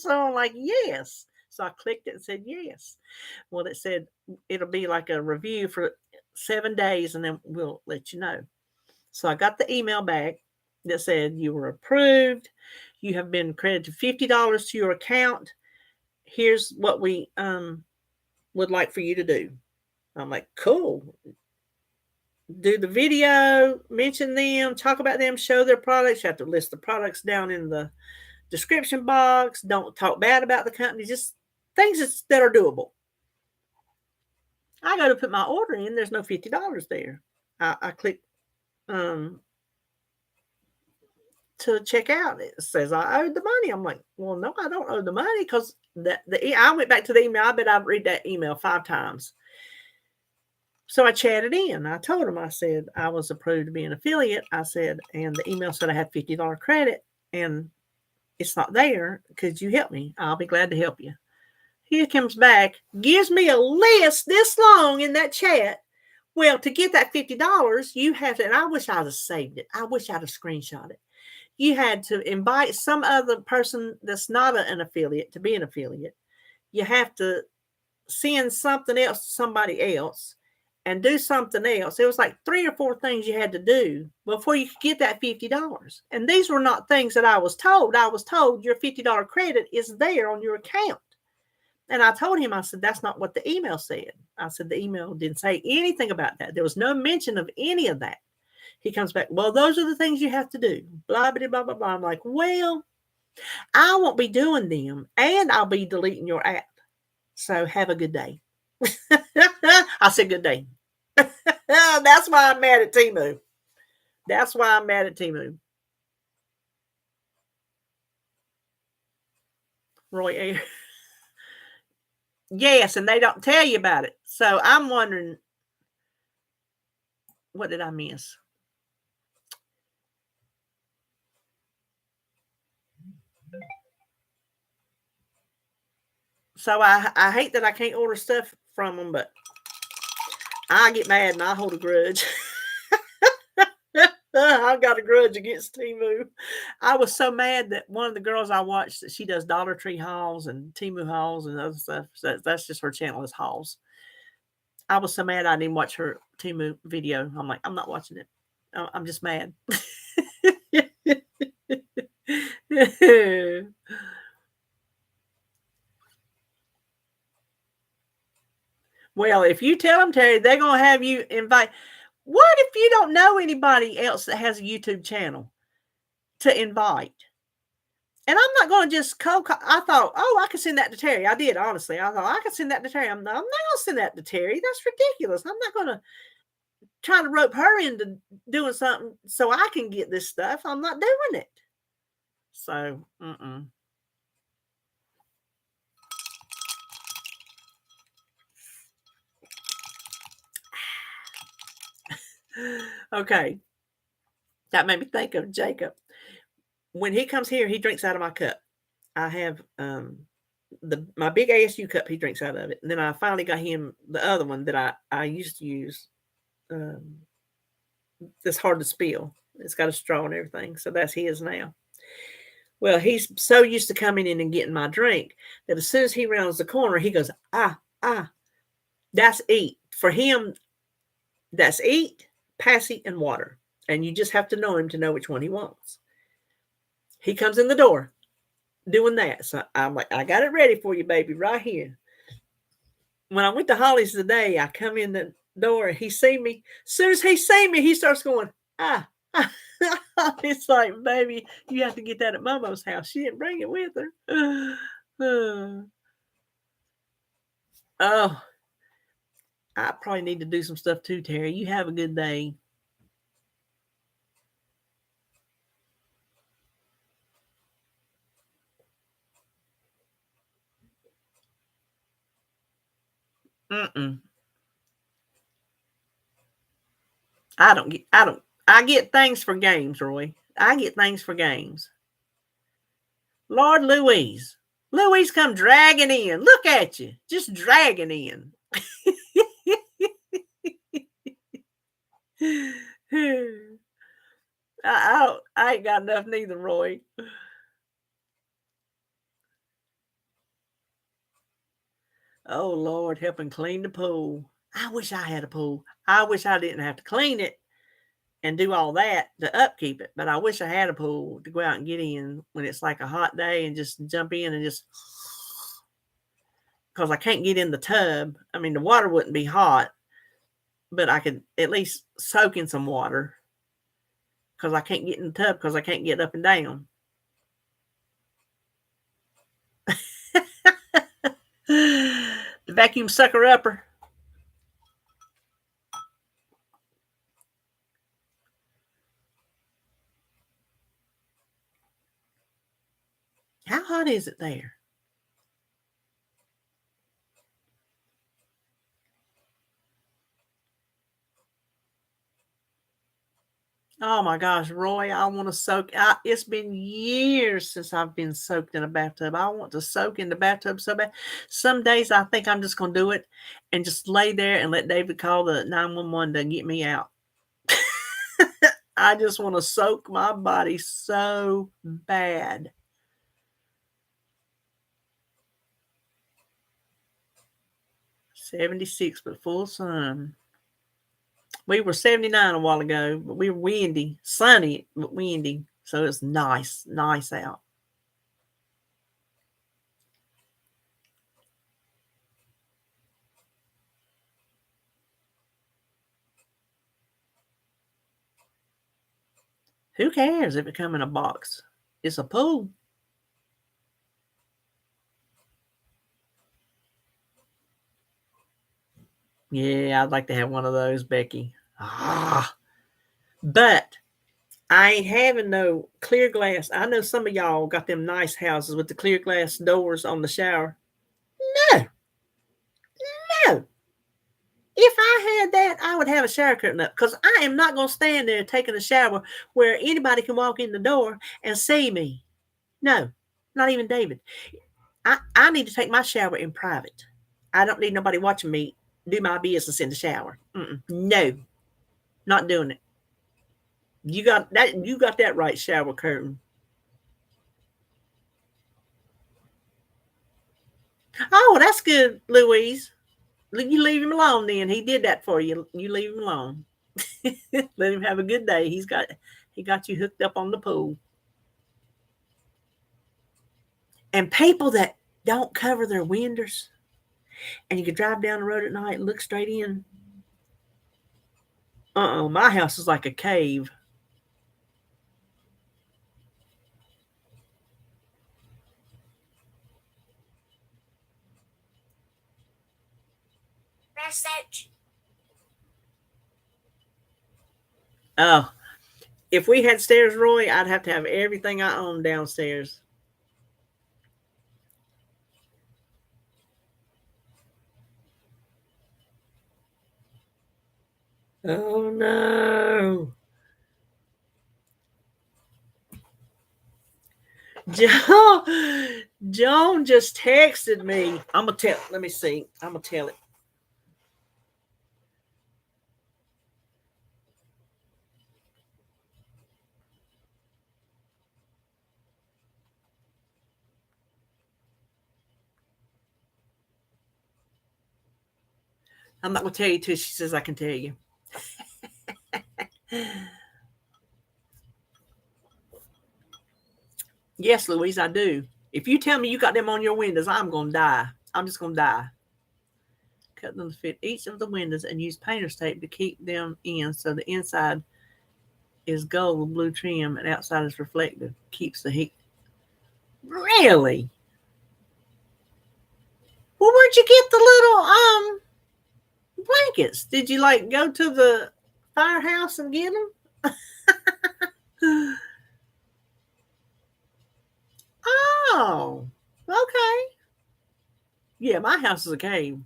So I'm like, yes. So I clicked it and said, yes. Well, it said it'll be like a review for 7 days, and then we'll let you know. So I got the email back that said you were approved. You have been credited $50 to your account. Here's what we would like for you to do. I'm like, cool. Do the video, mention them, talk about them, show their products. You have to list the products down in the description box. Don't talk bad about the company. Just things that are doable. I go to put my order in. There's no $50 there. I click to check out. It says I owed the money. I'm like, well, no, I don't owe the money because I went back to the email. I bet I've read that email 5 times. So I chatted in. I told him, I said, I was approved to be an affiliate. I said, and the email said I had $50 credit and it's not there. Could you help me? I'll be glad to help you. He comes back, gives me a list this long in that chat. Well, to get that $50, you have to, and I wish I'd have saved it. I wish I'd have screenshot it. You had to invite some other person that's not an affiliate to be an affiliate. You have to send something else to somebody else and do something else. It was like 3 or 4 things you had to do before you could get that $50. And these were not things that I was told. I was told your $50 credit is there on your account. And I told him, I said, that's not what the email said. I said, the email didn't say anything about that. There was no mention of any of that. He comes back, well, those are the things you have to do. Blah, blah, blah, blah, blah. I'm like, well, I won't be doing them and I'll be deleting your app. So have a good day. I said, good day. That's why I'm mad at Temu. That's why I'm mad at Temu. Roy, yes, and they don't tell you about it. So I'm wondering, what did I miss? So I hate that I can't order stuff from them, but I get mad and I hold a grudge. I've got a grudge against Temu. I was so mad that one of the girls I watched, that she does Dollar Tree hauls and Temu hauls and other stuff. So that's just her channel is hauls. I was so mad I didn't watch her Temu video. I'm like, I'm not watching it. I'm just mad. Well, if you tell them, Terry, they're going to have you invite. What if you don't know anybody else that has a YouTube channel to invite? And I'm not going to just I thought, oh, I could send that to Terry. I did, honestly. I thought I could send that to Terry. I'm not going to send that to Terry. That's ridiculous. I'm not going to try to rope her into doing something so I can get this stuff. I'm not doing it. So, Okay. That made me think of Jacob. When he comes here, he drinks out of my cup. I have my big ASU cup, he drinks out of it. And then I finally got him the other one that I used to use. That's hard to spill. It's got a straw and everything. So that's his now. Well, he's so used to coming in and getting my drink that as soon as he rounds the corner, he goes, that's eat. For him, that's eat, passy, and water. And you just have to know him to know which one he wants. He comes in the door doing that. So I'm like, I got it ready for you, baby, right here. When I went to Holly's today, I come in the door and he see me. As soon as he see me, he starts going, It's like, baby, you have to get that at Momo's house. She didn't bring it with her. Oh, I probably need to do some stuff too, Terry. You have a good day. I get things for games, Roy. I get things for games. Lord Louise. Louise come dragging in. Look at you. Just dragging in. I ain't got enough neither, Roy. Oh, Lord, help him clean the pool. I wish I had a pool. I wish I didn't have to clean it and do all that to upkeep it. But I wish I had a pool to go out and get in when it's like a hot day and just jump in and just, because I can't get in the tub. I mean, the water wouldn't be hot, but I could at least soak in some water because I can't get in the tub because I can't get up and down. The vacuum sucker upper. How hot is it there? Oh my gosh, Roy, I want to soak. It's been years since I've been soaked in a bathtub. I want to soak in the bathtub so bad. Some days I think I'm just going to do it and just lay there and let David call the 911 to get me out. I just want to soak my body so bad. $76, but full sun. We were 79 a while ago, but we were windy, sunny, but windy. So it's nice out. Who cares if it come in a box? It's a pool. Yeah, I'd like to have one of those, Becky. But I ain't having no clear glass. I know some of y'all got them nice houses with the clear glass doors on the shower. No, no. If I had that, I would have a shower curtain up because I am not going to stand there taking a shower where anybody can walk in the door and see me. No, not even David. I need to take my shower in private. I don't need nobody watching me do my business in the shower. No, not doing it. You got that. You got that right. Shower curtain. Oh, that's good, Louise. You leave him alone. Then he did that for you. You leave him alone. Let him have a good day. He got you hooked up on the pool. And people that don't cover their windows, and you can drive down the road at night and look straight in. My house is like a cave. Message. Oh, if we had stairs, Roy, I'd have to have everything I own downstairs. Oh no. Joan just texted me. I'm gonna tell. Let me see. I'm gonna tell it. I'm not gonna tell you till she says I can tell you. Yes, Louise, I do. If you tell me you got them on your windows, I'm gonna die. I'm just gonna die. Cut them to fit each of the windows and use painter's tape to keep them in so the inside is gold with blue trim and outside is reflective. Keeps the heat. Really? Well, where'd you get the little blankets? Did you like go to the firehouse and get them? Oh, okay. Yeah, my house is a cave.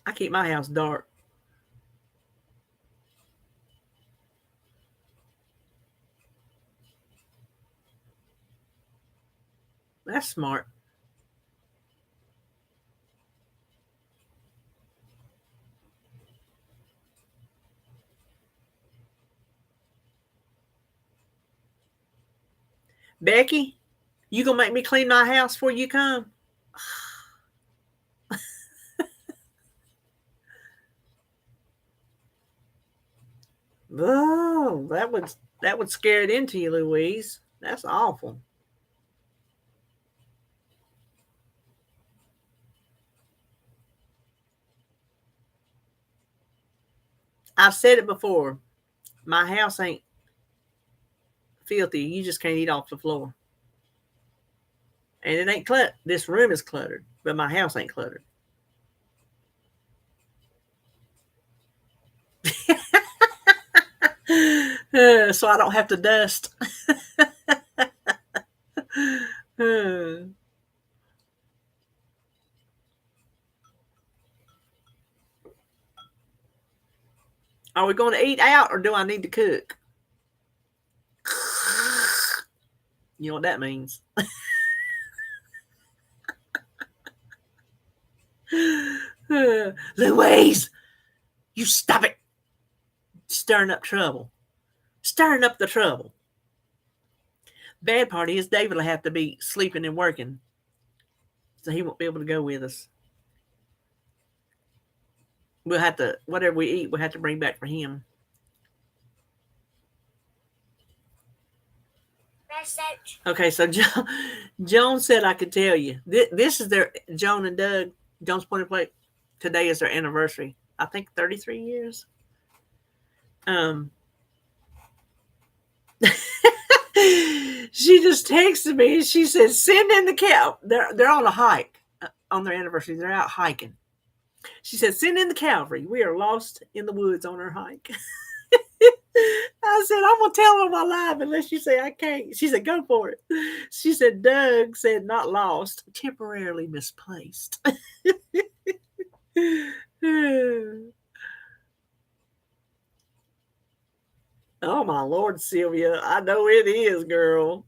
I keep my house dark. That's smart. Becky, you gonna make me clean my house before you come? Oh, that would scare it into you, Louise. That's awful. I've said it before. My house ain't filthy. You just can't eat off the floor. And it ain't cluttered. This room is cluttered, but my house ain't cluttered. So I don't have to dust. Are we going to eat out or do I need to cook? You know what that means. Louise, you stop it. Stirring up trouble. Stirring up the trouble. Bad part is David will have to be sleeping and working. So he won't be able to go with us. We'll have to, whatever we eat, we'll have to bring back for him. Message. Okay, so Joan said I could tell you. This is their, Joan and Doug, Joan's Pointer Plate. Today is their anniversary. I think 33 years. She just texted me and she said, send in the cow. They're on a hike. on their anniversary. They're out hiking. She said, "Send in the cavalry. We are lost in the woods on our hike." I said, "I'm gonna tell them I'm alive unless you say I can't." She said, "Go for it." She said, "Doug said not lost, temporarily misplaced." Oh my Lord, Sylvia. I know it is, girl.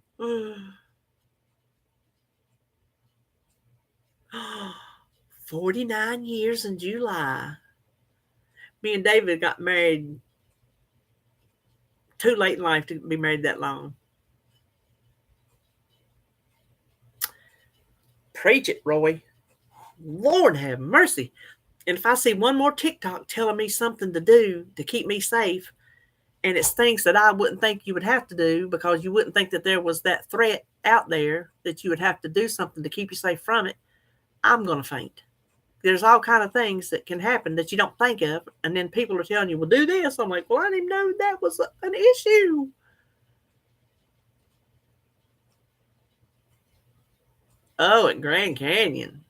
49 years in July. Me and David got married too late in life to be married that long. Preach it, Roy. Lord have mercy. And if I see one more TikTok telling me something to do to keep me safe, and it's things that I wouldn't think you would have to do because you wouldn't think that there was that threat out there that you would have to do something to keep you safe from it, I'm going to faint. There's all kind of things that can happen that you don't think of, and then people are telling you, "Well, do this." I'm like, "Well, I didn't know that was an issue." Oh, at Grand Canyon.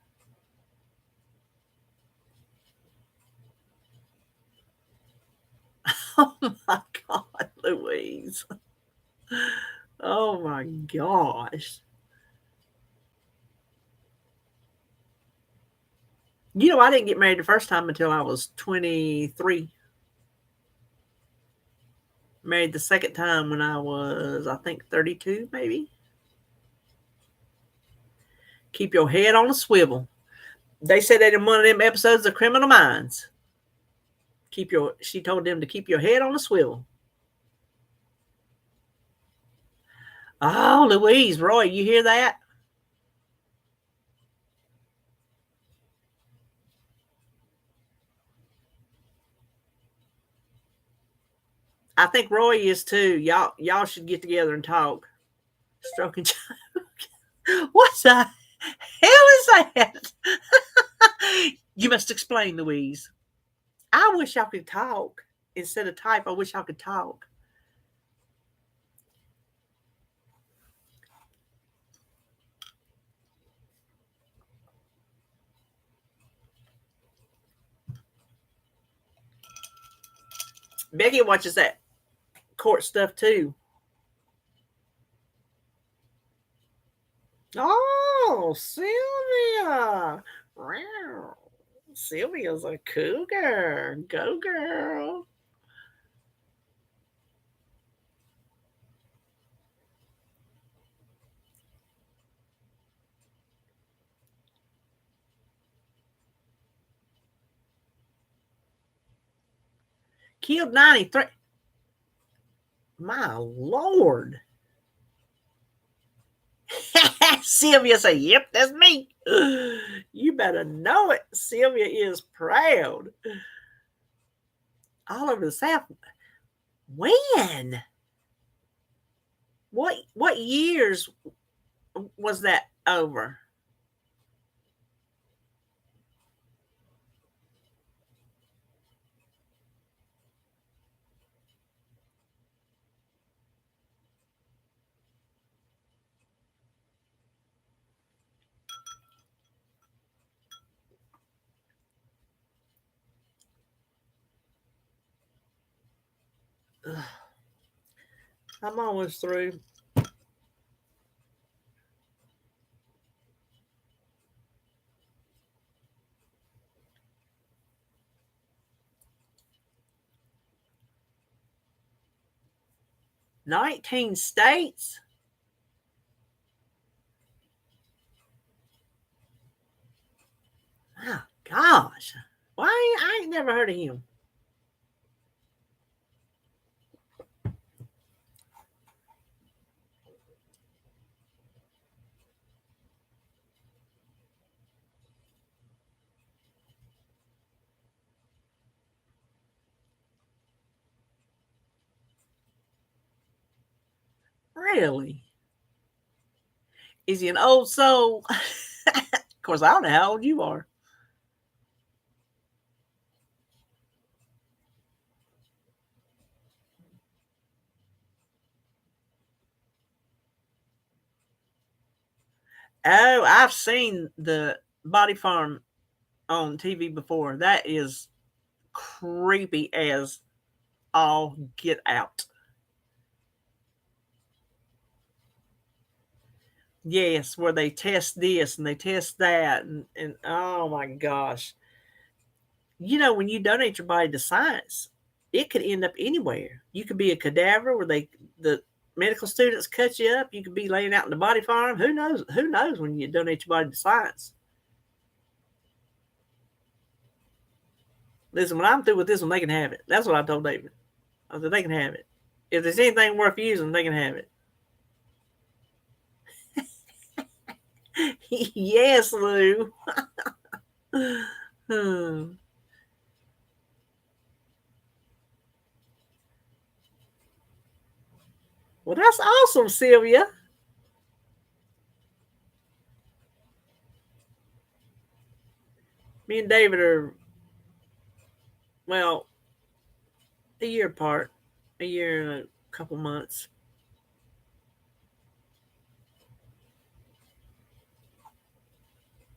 Oh my God, Louise. Oh my gosh. You know, I didn't get married the first time until I was 23. Married the second time when I was, I think, 32, maybe. Keep your head on a swivel. They said that in one of them episodes of Criminal Minds. She told them to keep your head on a swivel. Oh, Louise, Roy, you hear that? I think Roy is too. Y'all should get together and talk. Stroking child. What the hell is that? You must explain, Louise. I wish y'all could talk instead of type. I wish y'all could talk. Becky watches that court stuff too. Oh, Sylvia. Wow. Sylvia's a cougar. Go, girl. Killed 93. My Lord. Sylvia said, "Yep, that's me." You better know it. Sylvia is proud. All over the South. When? What years was that over? Ugh, I'm almost through. 19 states? Oh, gosh. Why? I ain't never heard of him. Really? Is he an old soul? Of course, I don't know how old you are. Oh, I've seen the Body Farm on TV before. That is creepy as all get out. Yes, where they test this and they test that, and oh my gosh. When you donate your body to science, it could end up anywhere. You could be a cadaver where the medical students cut you up. You could be laying out in the body farm. Who knows? Who knows when you donate your body to science? Listen, when I'm through with this one, they can have it. That's what I told David. I said they can have it. If there's anything worth using, they can have it. Yes, Lou. Well, that's awesome, Sylvia. Me and David are, well, a year apart, a year and a couple months.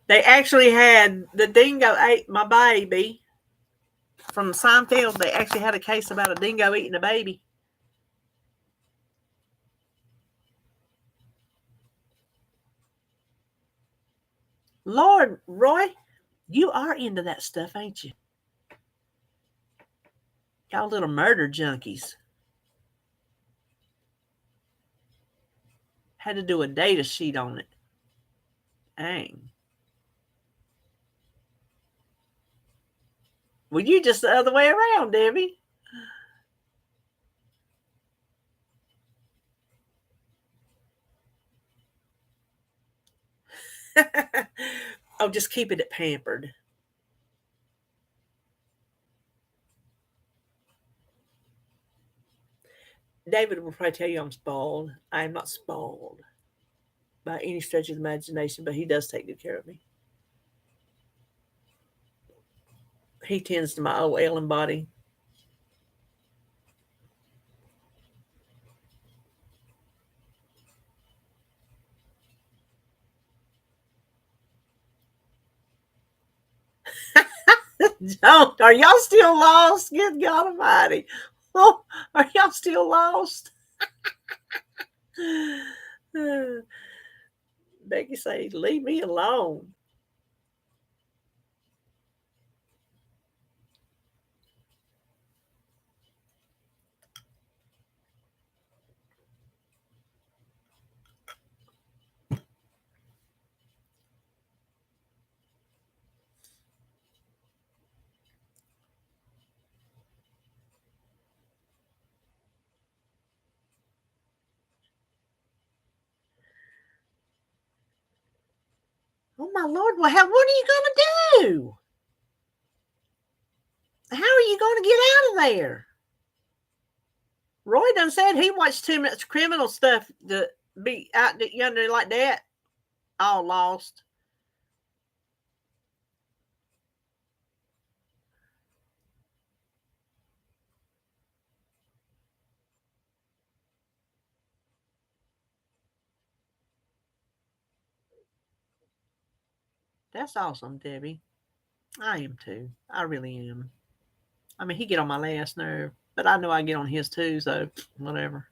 They actually had the dingo ate my baby from Seinfeld. They actually had a case about a dingo eating a baby. Lord, Roy, you are into that stuff, ain't you? Y'all little murder junkies. Had to do a data sheet on it. Dang. Well, you just the other way around, Debbie. Oh, just keeping it pampered. David will probably tell you I'm spoiled. I am not spoiled by any stretch of the imagination, but he does take good care of me. He tends to my old ailing body. Don't. Are y'all still lost? Good God Almighty. Oh, are y'all still lost? Becky say, leave me alone. Oh my Lord, well, what are you gonna do? How are you gonna get out of there? Roy done said he watched too much criminal stuff to be out yonder like that, all lost. That's awesome, Debbie. I am too. I really am. I mean, he get on my last nerve, but I know I get on his too, so whatever.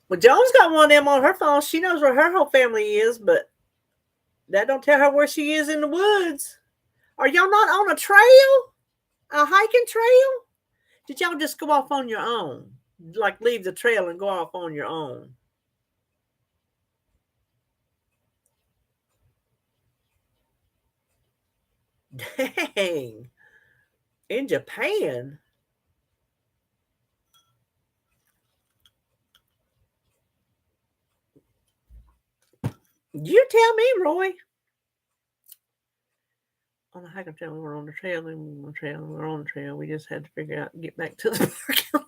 Well, Joan's got one of them on her phone. She knows where her whole family is, but that don't tell her where she is in the woods. Are y'all not on a trail? A hiking trail? Did y'all just go off on your own? Like leave the trail and go off on your own? Dang. In Japan? You tell me, Roy. On the hiking trail, we were on the trail, and we were on the trail, and we were on the trail. We just had to figure out and get back to the parking lot.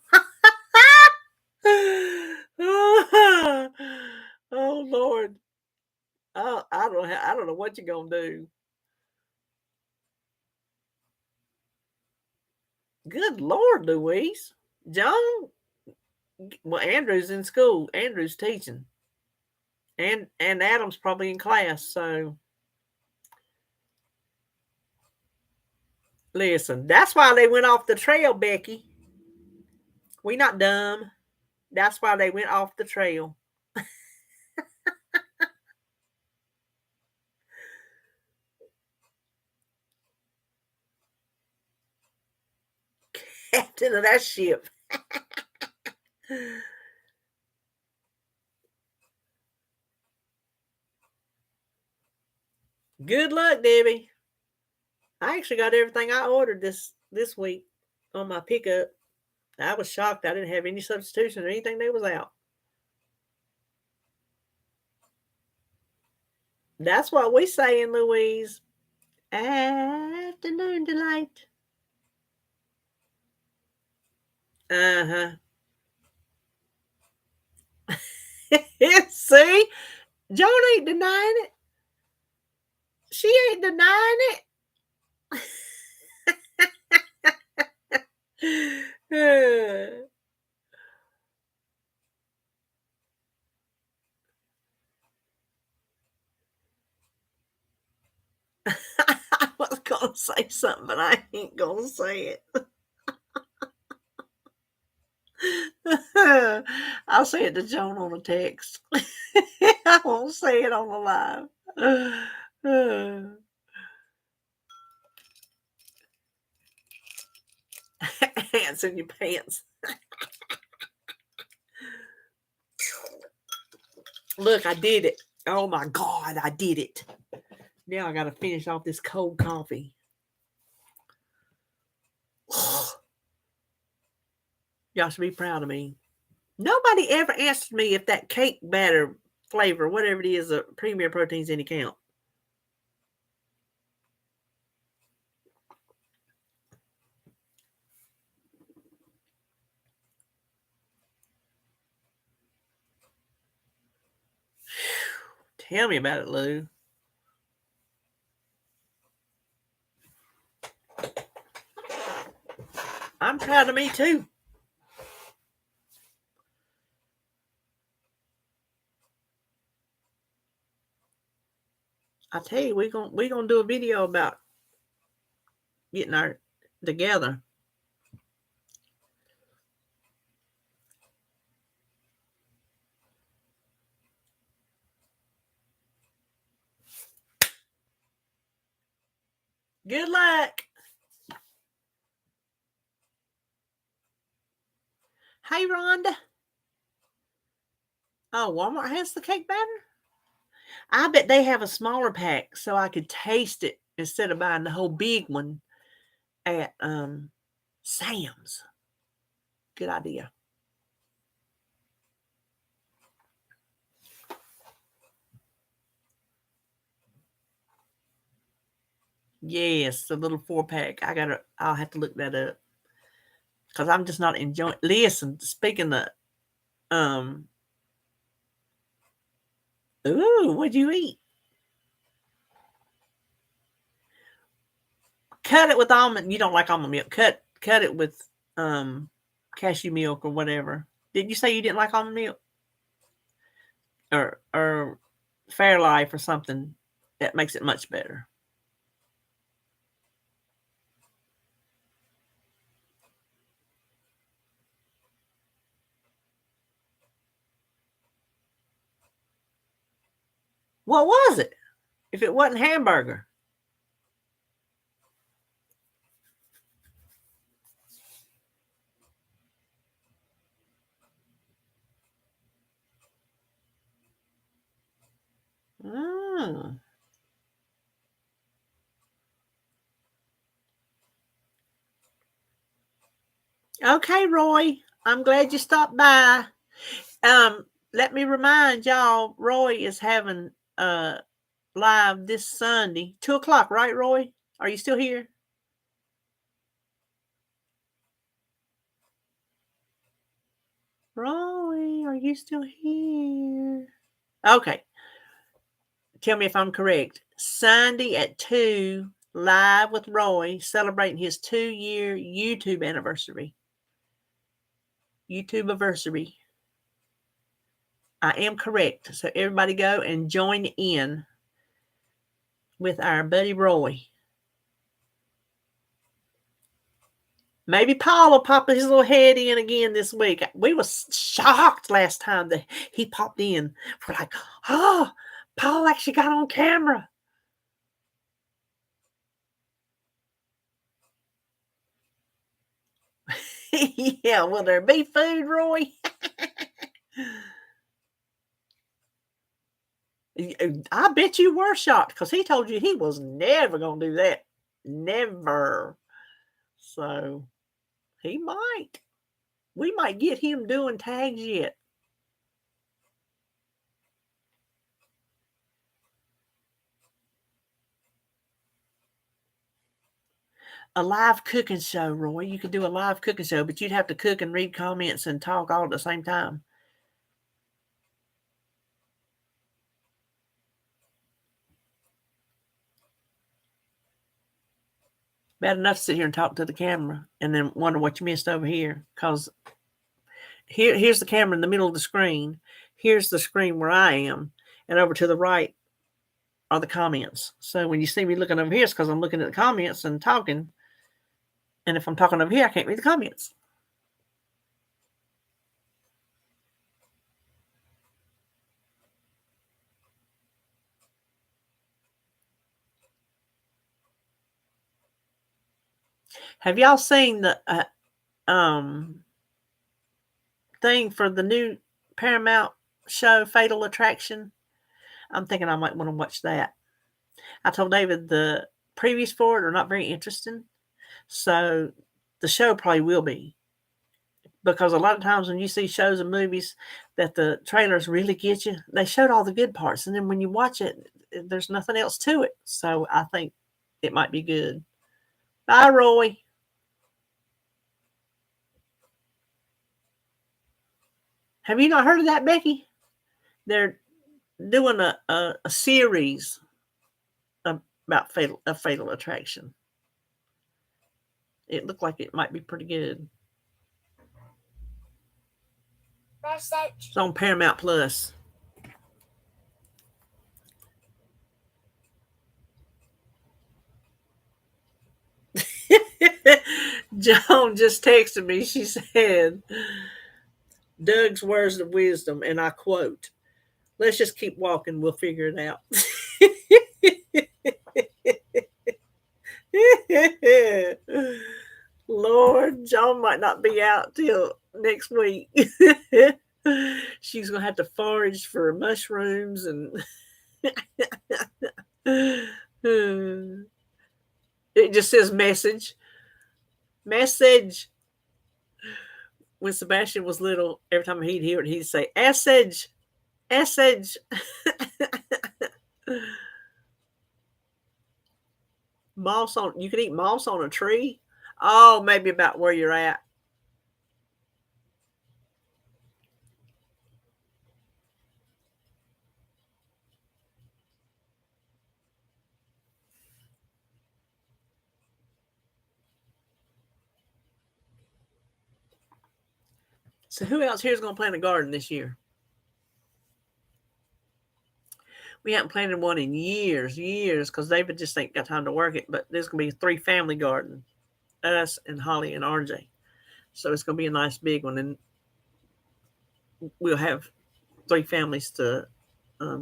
Oh Lord. I don't know what you're gonna do. Good Lord, Louise. John, well, Andrew's in school. Andrew's teaching. And Adam's probably in class, so listen, that's why they went off the trail, Becky. We not dumb. That's why they went off the trail. Captain of that ship. Good luck, Debbie. I actually got everything I ordered this week on my pickup. I was shocked I didn't have any substitution or anything that was out. That's what we say in Louise. Afternoon delight. Uh-huh. See? Joan ain't denying it. She ain't denying it. I was gonna say something, but I ain't gonna say it. I'll say it to Joan on a text. I won't say it on the live. Ants in your pants. Look, I did it. Oh my God, I did it. Now I gotta finish off this cold coffee. Y'all should be proud of me. Nobody ever asked me if that cake batter flavor, whatever it is, Premier Protein's any count. Tell me about it, Lou. I'm proud of me too. I tell you, we're gonna do a video about getting our together. Good luck. Hey, Rhonda. Oh, Walmart has the cake batter? I bet they have a smaller pack so I could taste it instead of buying the whole big one at Sam's. Good idea. Yes, the little 4-pack. I'll have to look that up. Because I'm just not enjoying. Listen, speaking of ooh, what'd you eat? Cut it with almond. You don't like almond milk. Cut it with cashew milk or whatever. Did you say you didn't like almond milk? Or Fairlife or something that makes it much better. What was it? If it wasn't hamburger. Mm. Okay, Roy. I'm glad you stopped by. Let me remind y'all, Roy is having live this Sunday, 2:00, right, Roy? Are you still here? Roy, are you still here? Okay. Tell me if I'm correct. Sunday at 2, Live with Roy, celebrating his 2-year YouTube anniversary. YouTube anniversary. I am correct. So everybody go and join in with our buddy Roy. Maybe Paul will pop his little head in again this week. We was shocked last time that he popped in. We're like, oh, Paul actually got on camera. Yeah, will there be food, Roy? I bet you were shocked because he told you he was never going to do that. Never. So he might. We might get him doing tags yet. A live cooking show, Roy. You could do a live cooking show, but you'd have to cook and read comments and talk all at the same time. Bad enough to sit here and talk to the camera and then wonder what you missed over here. Because here's the camera in the middle of the screen. Here's the screen where I am. And over to the right are the comments. So when you see me looking over here, it's because I'm looking at the comments and talking. And if I'm talking over here, I can't read the comments. Have y'all seen the thing for the new Paramount show, Fatal Attraction? I'm thinking I might want to watch that. I told David the previews for it are not very interesting. So the show probably will be. Because a lot of times when you see shows and movies that the trailers really get you, they showed all the good parts. And then when you watch it, there's nothing else to it. So I think it might be good. Bye, Roy. Have you not heard of that, Becky? They're doing a series about Fatal Attraction. It looked like it might be pretty good. It's on Paramount Plus. Joan just texted me. She said, Doug's words of wisdom, and I quote, let's just keep walking. We'll figure it out. Lord, Joan might not be out till next week. She's going to have to forage for mushrooms and it just says message. Message. When Sebastian was little, every time he'd hear it, he'd say, Essage. Essage. Moss on, you can eat moss on a tree? Oh, maybe about where you're at. So who else here is going to plant a garden this year? We haven't planted one in years, because David just ain't got time to work it. But there's going to be a 3-family garden, us and Holly and RJ. So it's going to be a nice big one, and we'll have 3 families to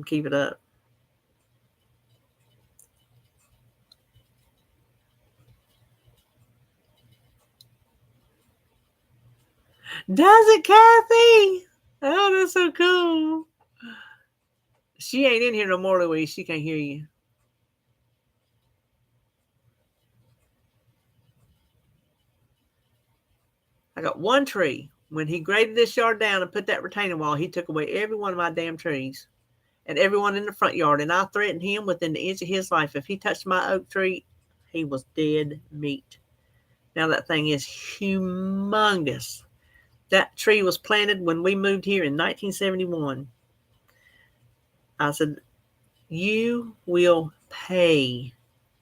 keep it up. Does it, Kathy? Oh, that's so cool. She ain't in here no more, Louise. She can't hear you. I got one tree. When he graded this yard down and put that retaining wall, he took away every one of my damn trees and everyone in the front yard. And I threatened him within the inch of his life. If he touched my oak tree, he was dead meat. Now that thing is humongous. That tree was planted when we moved here in 1971. I said, you will pay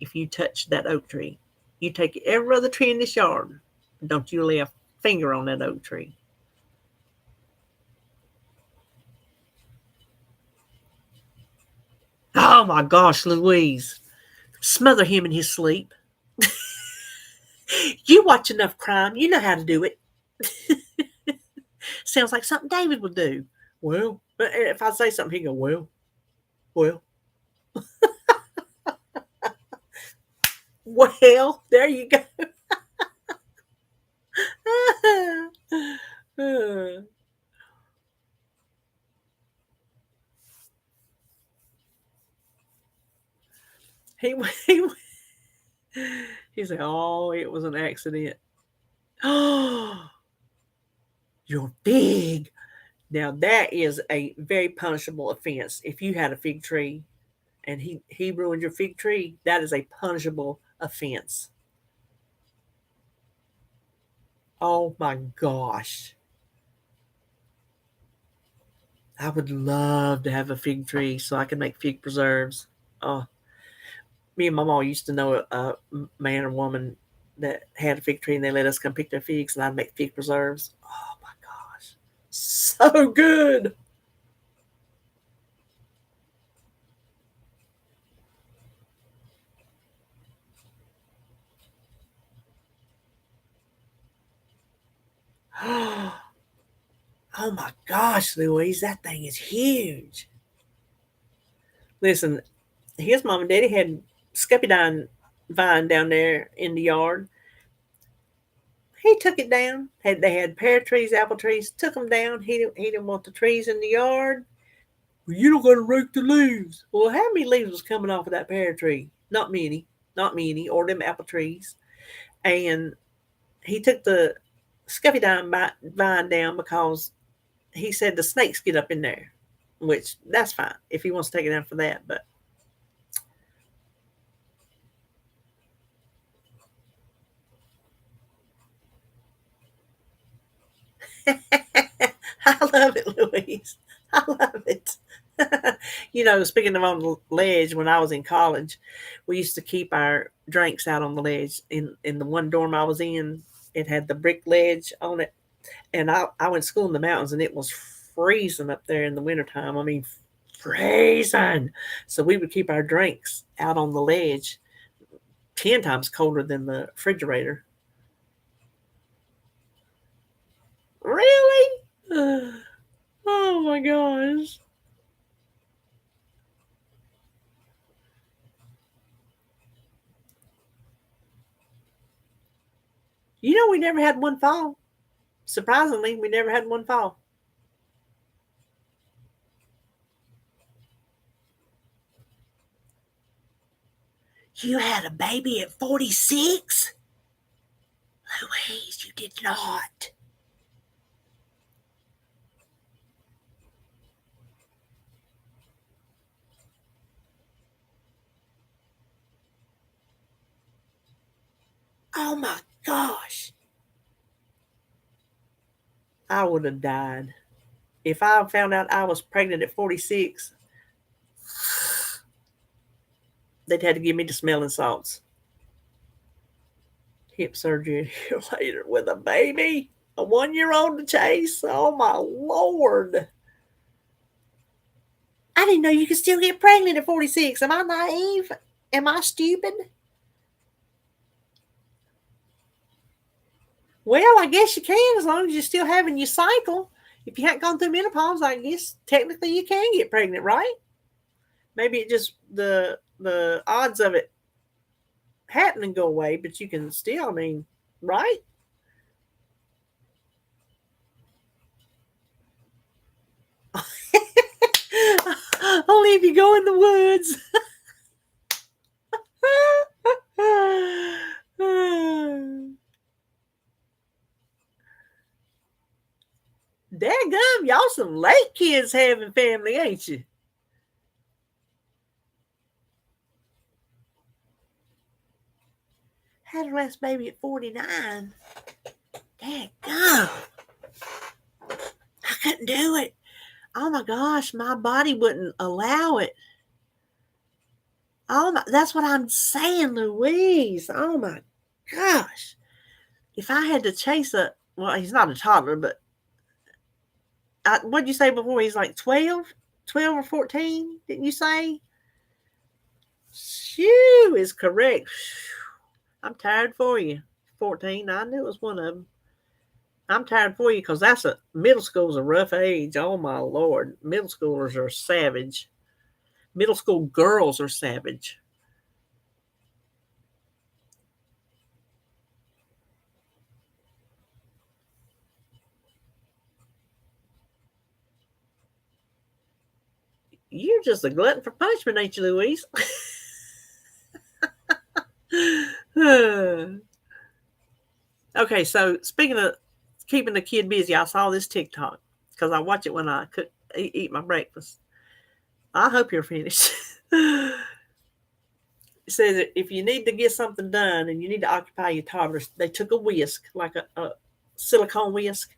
if you touch that oak tree. You take every other tree in this yard. Don't you lay a finger on that oak tree. Oh my gosh, Louise. Smother him in his sleep. You watch enough crime. You know how to do it. Sounds like something David would do. Well, if I say something, he go, well. Well, there you go. he, he, he said, oh, it was an accident. Oh, you're big. Now that is a very punishable offense. If you had a fig tree and he ruined your fig tree, that is a punishable offense. Oh my gosh. I would love to have a fig tree so I can make fig preserves. Oh, me and my mom used to know a man or woman that had a fig tree and they let us come pick their figs and I'd make fig preserves. Oh my gosh. So good. Oh my gosh, Louise, that thing is huge. Listen, his mom and daddy had scuppydine vine down there in the yard. He took it down. They had pear trees, apple trees. Took them down. He didn't want the trees in the yard. Well, you don't got to rake the leaves. Well, how many leaves was coming off of that pear tree? Not many. Not many. Or them apple trees. And he took the scuppydine vine down because he said the snakes get up in there, which that's fine if he wants to take it down for that. But I love it, Louise. I love it. Speaking of on the ledge, when I was in college, we used to keep our drinks out on the ledge. In the one dorm I was in, it had the brick ledge on it. And I went to school in the mountains, and it was freezing up there in the wintertime. I mean, freezing. So we would keep our drinks out on the ledge, 10 times colder than the refrigerator. Really? Oh my gosh. We never had one fall. Surprisingly, we never had one fall. You had a baby at 46? Louise, you did not. Oh my gosh. I would have died. If I found out I was pregnant at 46, they'd had to give me the smelling salts. Hip surgery a year later with a baby, a 1 year old to chase. Oh my Lord. I didn't know you could still get pregnant at 46. Am I naive? Am I stupid? Well, I guess you can as long as you're still having your cycle. If you hadn't gone through menopause, I guess technically you can get pregnant, right? Maybe it just the odds of it happening go away, but you can still, I mean, right? Only if you go in the woods. Dadgum, y'all some late kids having family, ain't you? Had her last baby at 49. Dadgum. I couldn't do it. Oh my gosh, my body wouldn't allow it. Oh my, that's what I'm saying, Louise. Oh my gosh. If I had to chase well, he's not a toddler, but what'd you say before? He's like 12? 12 or 14, didn't you say? Shoo is correct. I'm tired for you. 14, I knew it was one of them. I'm tired for you because middle school's a rough age. Oh my Lord. Middle schoolers are savage. Middle school girls are savage. You're just a glutton for punishment, ain't you, Louise? Okay, so speaking of keeping the kid busy, I saw this TikTok because I watch it when I cook, eat my breakfast. I hope you're finished. It says that if you need to get something done and you need to occupy your toddler, they took a whisk, like a silicone whisk,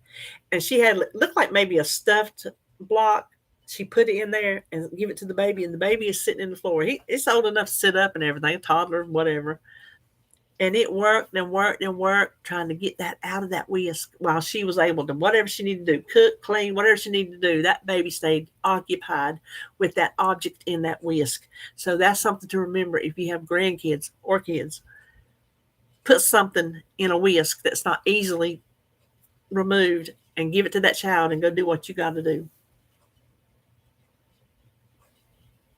and she had looked like maybe a stuffed block. She put it in there and give it to the baby, and the baby is sitting in the floor. It's old enough to sit up and everything, a toddler, whatever. And it worked and worked and worked, trying to get that out of that whisk while she was able to, whatever she needed to do, cook, clean, whatever she needed to do, that baby stayed occupied with that object in that whisk. So that's something to remember if you have grandkids or kids. Put something in a whisk that's not easily removed and give it to that child and go do what you got to do.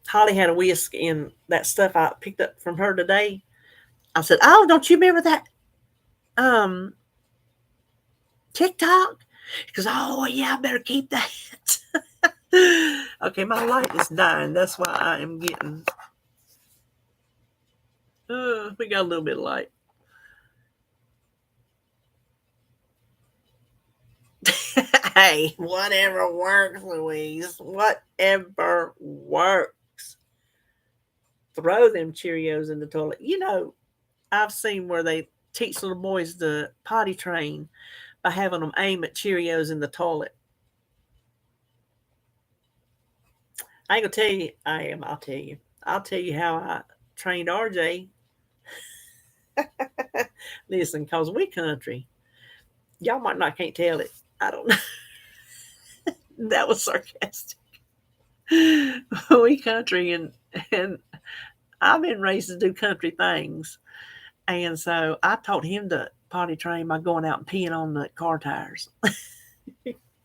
Holly had a whisk in that stuff I picked up from her today. I said, "Oh, don't you remember that um TikTok?" Because, "Oh yeah, I better keep that." Okay, my light is dying. That's why I am getting. We got a little bit of light. Hey, whatever works, Louise. Whatever works. Throw them Cheerios in the toilet. I've seen where they teach little boys to potty train by having them aim at Cheerios in the toilet. I ain't gonna tell you I am. I'll tell you. I'll tell you how I trained RJ. Listen, cause we country. Y'all might not can't tell it. I don't know. That was sarcastic. We country and I've been raised to do country things. And so I taught him to potty train by going out and peeing on the car tires.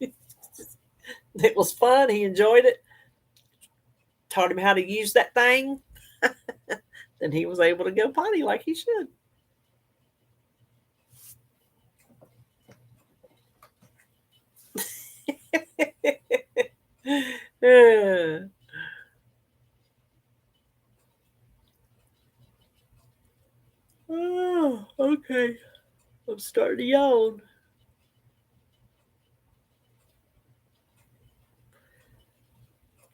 It was fun. He enjoyed it. Taught him how to use that thing. Then he was able to go potty like he should. Oh, okay. I'm starting to yawn.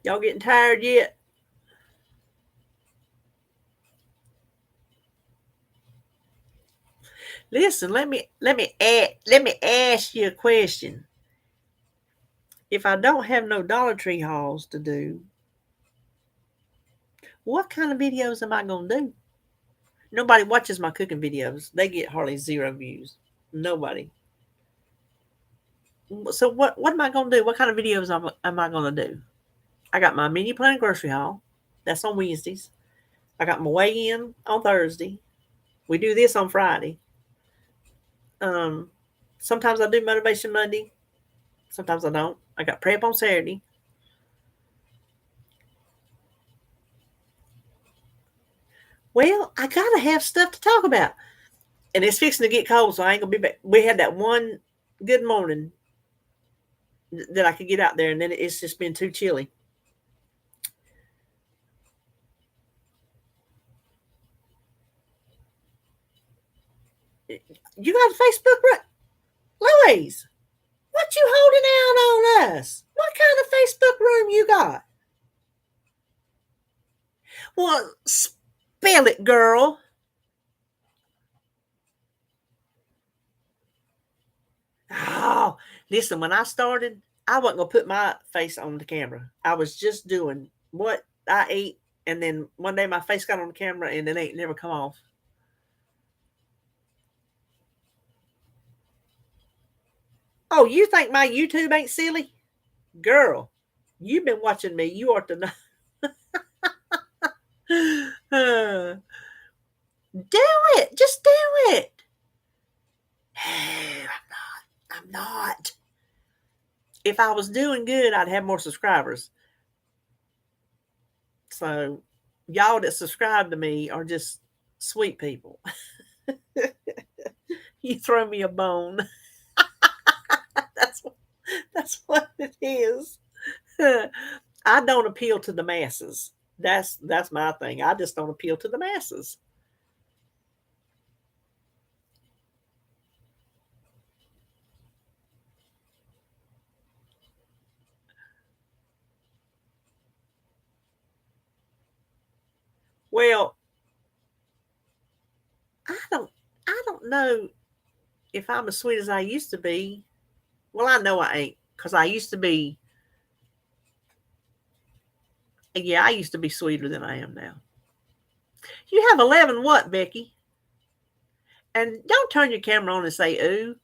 Y'all getting tired yet? Listen, let me ask you a question. If I don't have no Dollar Tree hauls to do, what kind of videos am I gonna do? Nobody watches my cooking videos. They get hardly 0 views. Nobody. So what am I gonna do? What kind of videos am I gonna do? I got my menu plan grocery haul. That's on Wednesdays. I got my weigh in on Thursday. We do this on Friday. Um, Sometimes I do motivation Monday. Sometimes I don't. I got prep on Saturday. Well, I gotta have stuff to talk about, and it's fixing to get cold, so I ain't gonna be back. We had that one good morning that I could get out there, and then it's just been too chilly. You got a Facebook, right, Louise? What you holding out on us? What kind of Facebook room you got? Well, spell it, girl. Oh, listen, when I started, I wasn't gonna put my face on the camera. I was just doing what I ate And then one day my face got on the camera and it ain't never come off. Oh, you think my YouTube ain't silly? Girl, you've been watching me. You ought to know. Do it. Just do it. No, I'm not. If I was doing good, I'd have more subscribers. So, y'all that subscribe to me are just sweet people. You throw me a bone. that's that's what it is. I don't appeal to the masses. That's my thing. I just don't appeal to the masses. Well, I don't know if I'm as sweet as I used to be. Well, I know I ain't because I used to be. Yeah, I used to be sweeter than I am now. You have 11 what, Becky? And don't turn your camera on and say ooh.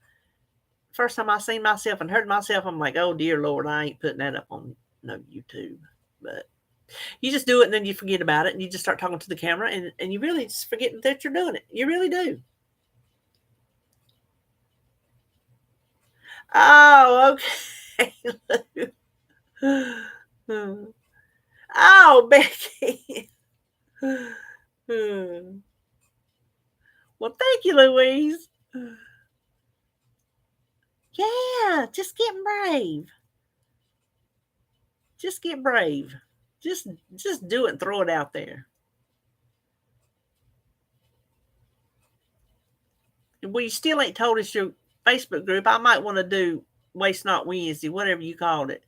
First time I seen myself and heard myself, I'm like, oh dear Lord, I ain't putting that up on no YouTube. But you just do it and then you forget about it and you just start talking to the camera and you really just forget that you're doing it. You really do. Oh, okay. Oh, Becky. Well, thank you, Louise. Yeah, just get brave. Just get brave. Just do it and throw it out there. Well, you still ain't told us your Facebook group. I might want to do Waste Not Wednesday, whatever you called it.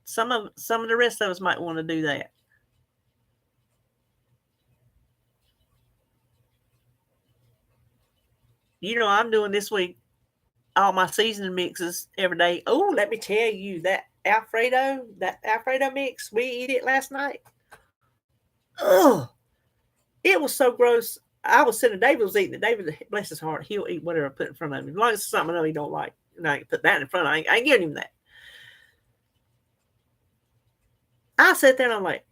Some of the rest of us might want to do that. You know, I'm doing this week all my seasoning mixes every day. Oh, let me tell you that Alfredo mix, we eat it last night. Ugh, it was so gross. I was sitting. David was eating it. David, bless his heart, he'll eat whatever I put in front of him. As long as it's something I know he don't like, and I can put that in front. I ain't giving him that. I sat there and I'm like,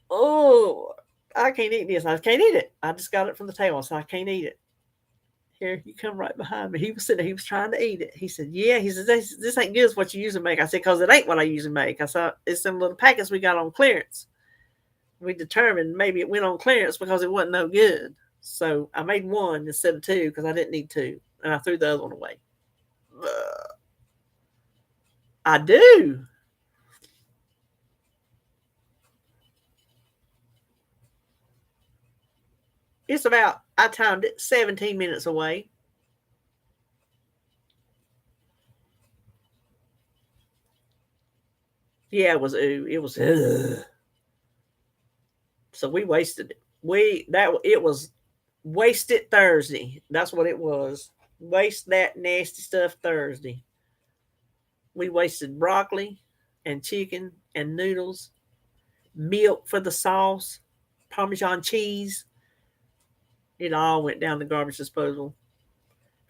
oh, I can't eat this. I can't eat it. I just got it from the table, so I can't eat it. Here, you come right behind me. He was sitting there, he was trying to eat it. He said, yeah. He said, this ain't good as what you usually make. I said, because it ain't what I usually make. I said, it's some little packets we got on clearance. We determined maybe it went on clearance because it wasn't no good. So I made one instead of two because I didn't need two. And I threw the other one away. I do. It's about, I timed it, 17 minutes away. Yeah, it was ooh. It was so we wasted it. It was wasted Thursday. That's what it was. Waste that nasty stuff Thursday. We wasted broccoli and chicken and noodles, milk for the sauce, Parmesan cheese. It all went down the garbage disposal.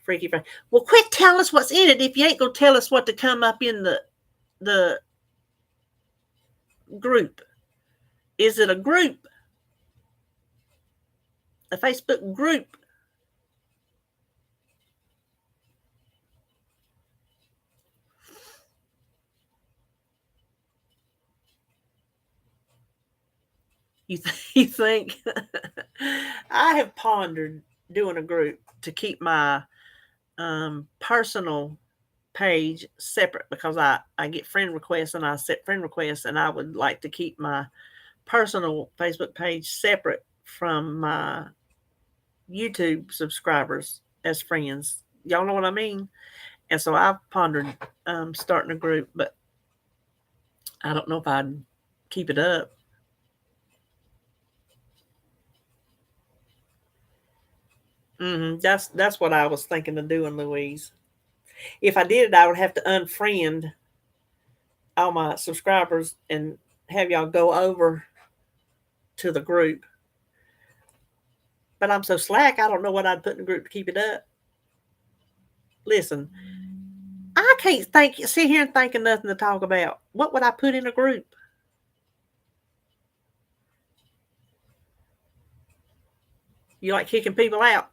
Freaky Friday. Well, quit telling us what's in it if you ain't gonna tell us what to come up in the group. Is it a group? A Facebook group? You think? I have pondered doing a group to keep my personal page separate because I get friend requests and I set friend requests and I would like to keep my personal Facebook page separate from my YouTube subscribers as friends. Y'all know what I mean? And so I've pondered starting a group, but I don't know if I'd keep it up. That's what I was thinking of doing, Louise. If I did it, I would have to unfriend all my subscribers and have y'all go over to the group. But I'm so slack, I don't know what I'd put in the group to keep it up. Listen, I can't sit here and think of nothing to talk about. What would I put in a group? You like kicking people out?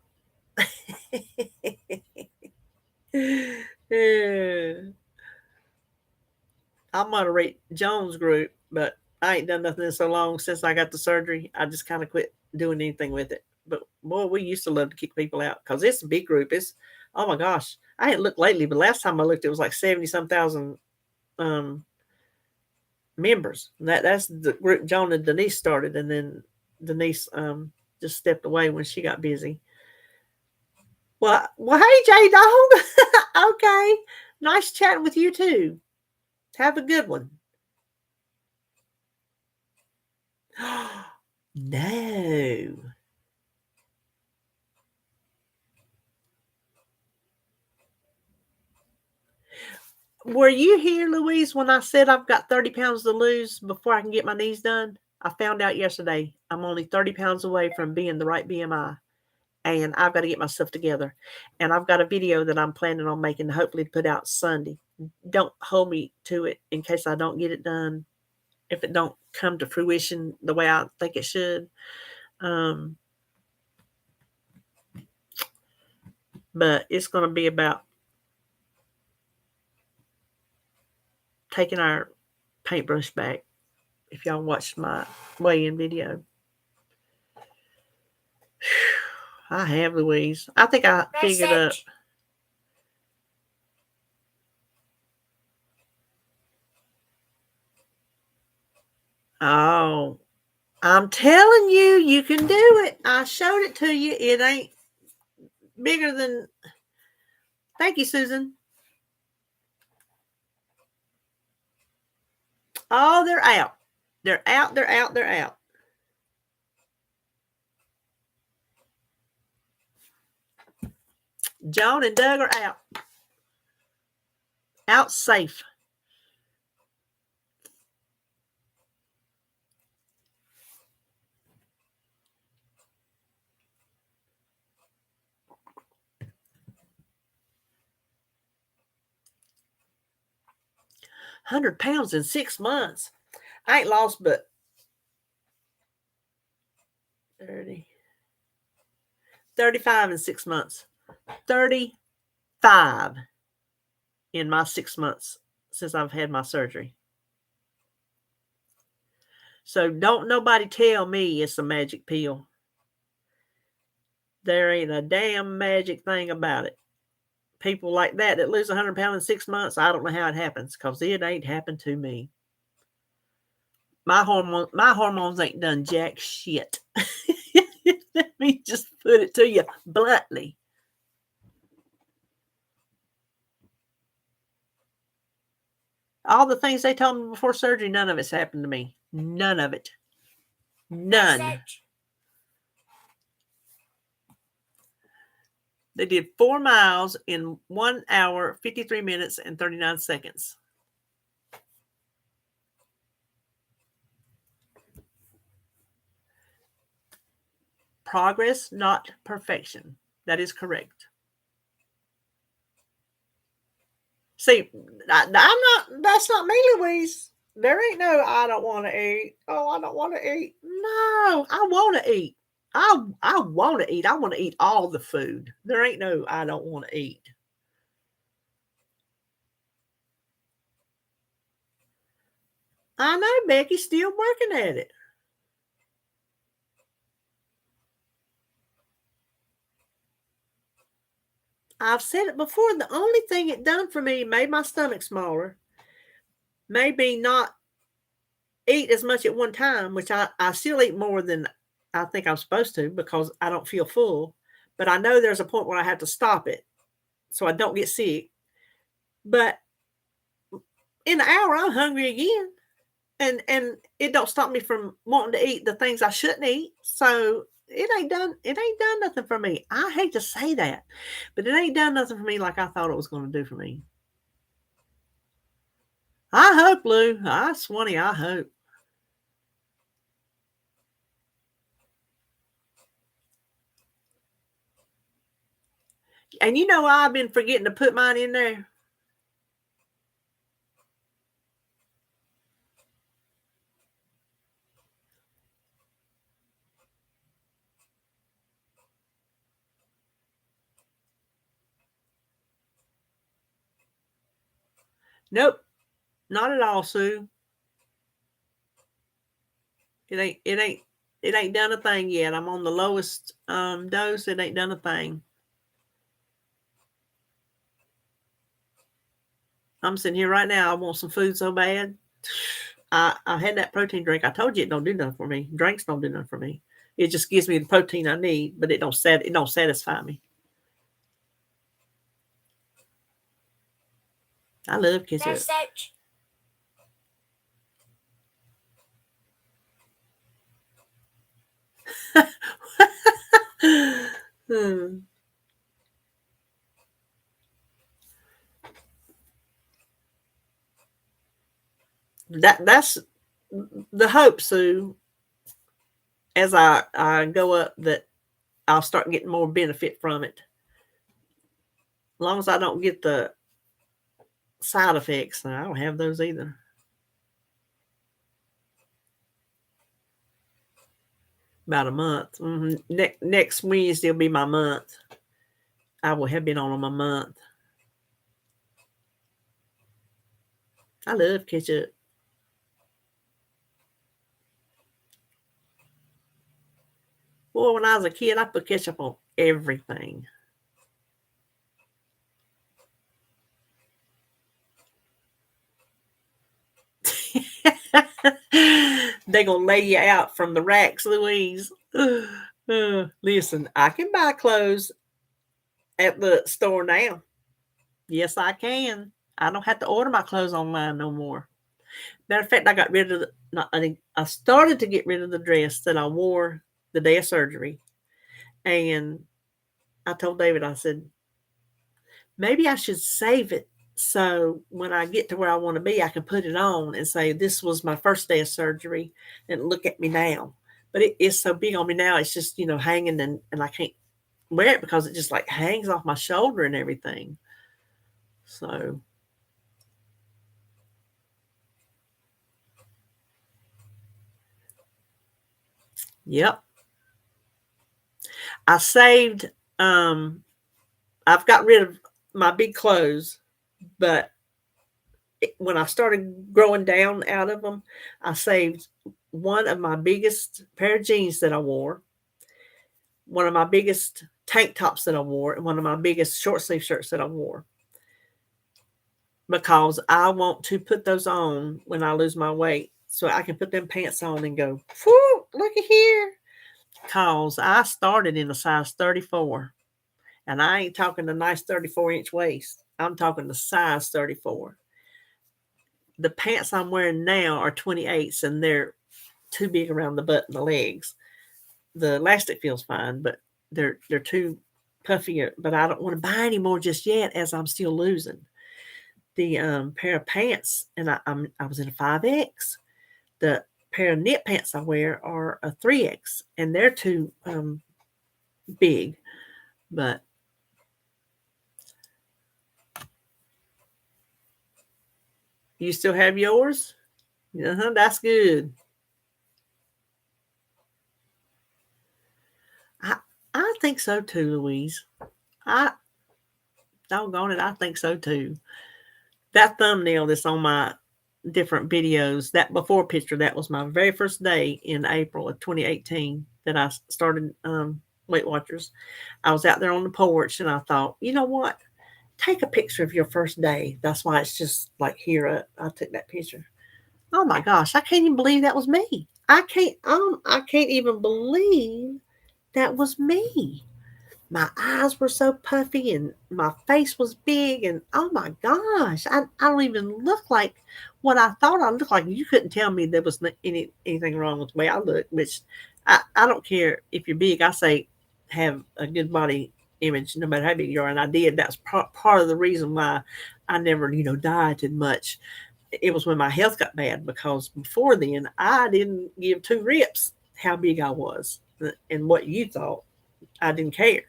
I moderate Jones group, but I ain't done nothing in so long since I got the surgery. I just kind of quit doing anything with it. But boy, we used to love to kick people out because it's a big group. It's, oh my gosh, I hadn't looked lately, but last time I looked, it was like 70 some thousand members. That's the group Joan and Denise started, and then Denise just stepped away when she got busy. Well, hey, J Dog. Okay, nice chatting with you too. Have a good one. No. Were you here, Louise, when I said I've got 30 pounds to lose before I can get my knees done? I found out yesterday I'm only 30 pounds away from being the right BMI, and I've got to get myself together. And I've got a video that I'm planning on making, hopefully to put out Sunday. Don't hold me to it in case I don't get it done, if it don't come to fruition the way I think it should. But it's going to be about taking our paintbrush back. If y'all watched my weigh-in video. I have, Louise. I think I figured up. Oh, I'm telling you, you can do it. I showed it to you. It ain't bigger than... Thank you, Susan. Oh, they're out. They're out, they're out, they're out. Joan and Doug are out. Out safe. £100 in 6 months. I ain't lost but 35 in 6 months. 35 in my 6 months since I've had my surgery. So don't nobody tell me it's a magic pill. There ain't a damn magic thing about it. People like that lose 100 pounds in 6 months, I don't know how it happens, because it ain't happened to me. My hormones ain't done jack shit. Let me just put it to you bluntly. All the things they told me before surgery, none of it's happened to me. None of it. None. They did 4 miles in 1 hour, 53 minutes, and 39 seconds. Progress, not perfection. That is correct. See, I'm not, that's not me, Louise. There ain't no, I don't want to eat. Oh, I don't want to eat. No, I want to eat. I want to eat. I want to eat all the food. There ain't no, I don't want to eat. I know Becky's still working at it. I've said it before. The only thing it done for me made my stomach smaller. Maybe not eat as much at one time, which I still eat more than I think I'm supposed to because I don't feel full. But I know there's a point where I have to stop it so I don't get sick. But in an hour, I'm hungry again. And it don't stop me from wanting to eat the things I shouldn't eat. So it ain't done nothing for me. I hate to say that, but it ain't done nothing for me like I thought it was going to do for me. I hope, Lou. Swanee, I hope. And you know I've been forgetting to put mine in there? Nope, not at all, Sue. It ain't done a thing yet. I'm on the lowest dose. It ain't done a thing. I'm sitting here right now. I want some food so bad. I had that protein drink. I told you it don't do nothing for me. Drinks don't do nothing for me. It just gives me the protein I need, but it don't satisfy me. I love ketchup. Hmm. That's the hope, Sue. As I go up, that I'll start getting more benefit from it. As long as I don't get the side effects, I don't have those either. About a month. Next Wednesday will be my month. I will have been on them a month. I love ketchup. Boy, when I was a kid, I put ketchup on everything. They gonna lay you out from the racks, Louise. Listen, I can buy clothes at the store now. Yes, I can. I don't have to order my clothes online no more. Matter of fact, I got rid of I started to get rid of the dress that I wore the day of surgery. And I told David, I said, maybe I should save it so when I get to where I want to be, I can put it on and say, this was my first day of surgery and look at me now. But it is so big on me now, it's just, hanging and I can't wear it because it just like hangs off my shoulder and everything. So, yep. I saved, I've got rid of my big clothes, but when I started growing down out of them, I saved one of my biggest pair of jeans that I wore, one of my biggest tank tops that I wore, and one of my biggest short sleeve shirts that I wore. Because I want to put those on when I lose my weight so I can put them pants on and go, whoo, look at here. Because I started in a size 34. And I ain't talking a nice 34-inch waist. I'm talking the size 34. The pants I'm wearing now are 28s and they're too big around the butt and the legs. The elastic feels fine, but they're too puffy. But I don't want to buy any more just yet, as I'm still losing. The pair of pants, and I was in a 5X. The pair of knit pants I wear are a 3X, and they're too big. But you still have yours? That's good. I I think so too, Louise. I doggone it, I think so too. That thumbnail that's on my different videos, that before picture, that was my very first day in April of 2018 that I started Weight Watchers. I was out there on the porch and I thought, you know what? Take a picture of your first day. That's why it's just like here. I took that picture. Oh my gosh, I can't even believe that was me. I can't even believe that was me. My eyes were so puffy and my face was big and oh my gosh, I don't even look like what I thought I looked like. You couldn't tell me there was anything wrong with the way I look, which I don't care if you're big. I say have a good body image no matter how big you are, and I did. That's part of the reason why I never dieted much. It was when my health got bad, because before then I didn't give two rips how big I was and what you thought. I didn't care.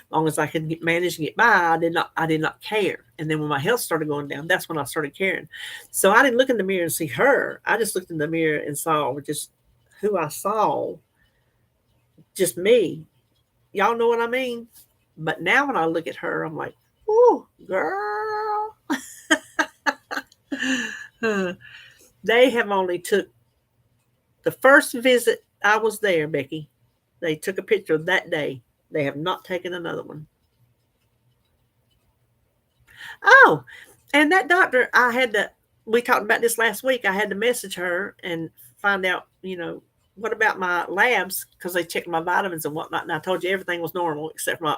As long as I could manage and get by, I did not care. And then when my health started going down, that's when I started caring. So I didn't look in the mirror and see her. I just looked in the mirror and saw just who I saw, just me. Y'all know what I mean? But now when I look at her, I'm like, "Ooh, girl." They have only took the first visit I was there, Becky. They took a picture of that day. They have not taken another one. Oh, and that doctor, we talked about this last week. I had to message her and find out, what about my labs? Because they checked my vitamins and whatnot. And I told you everything was normal except my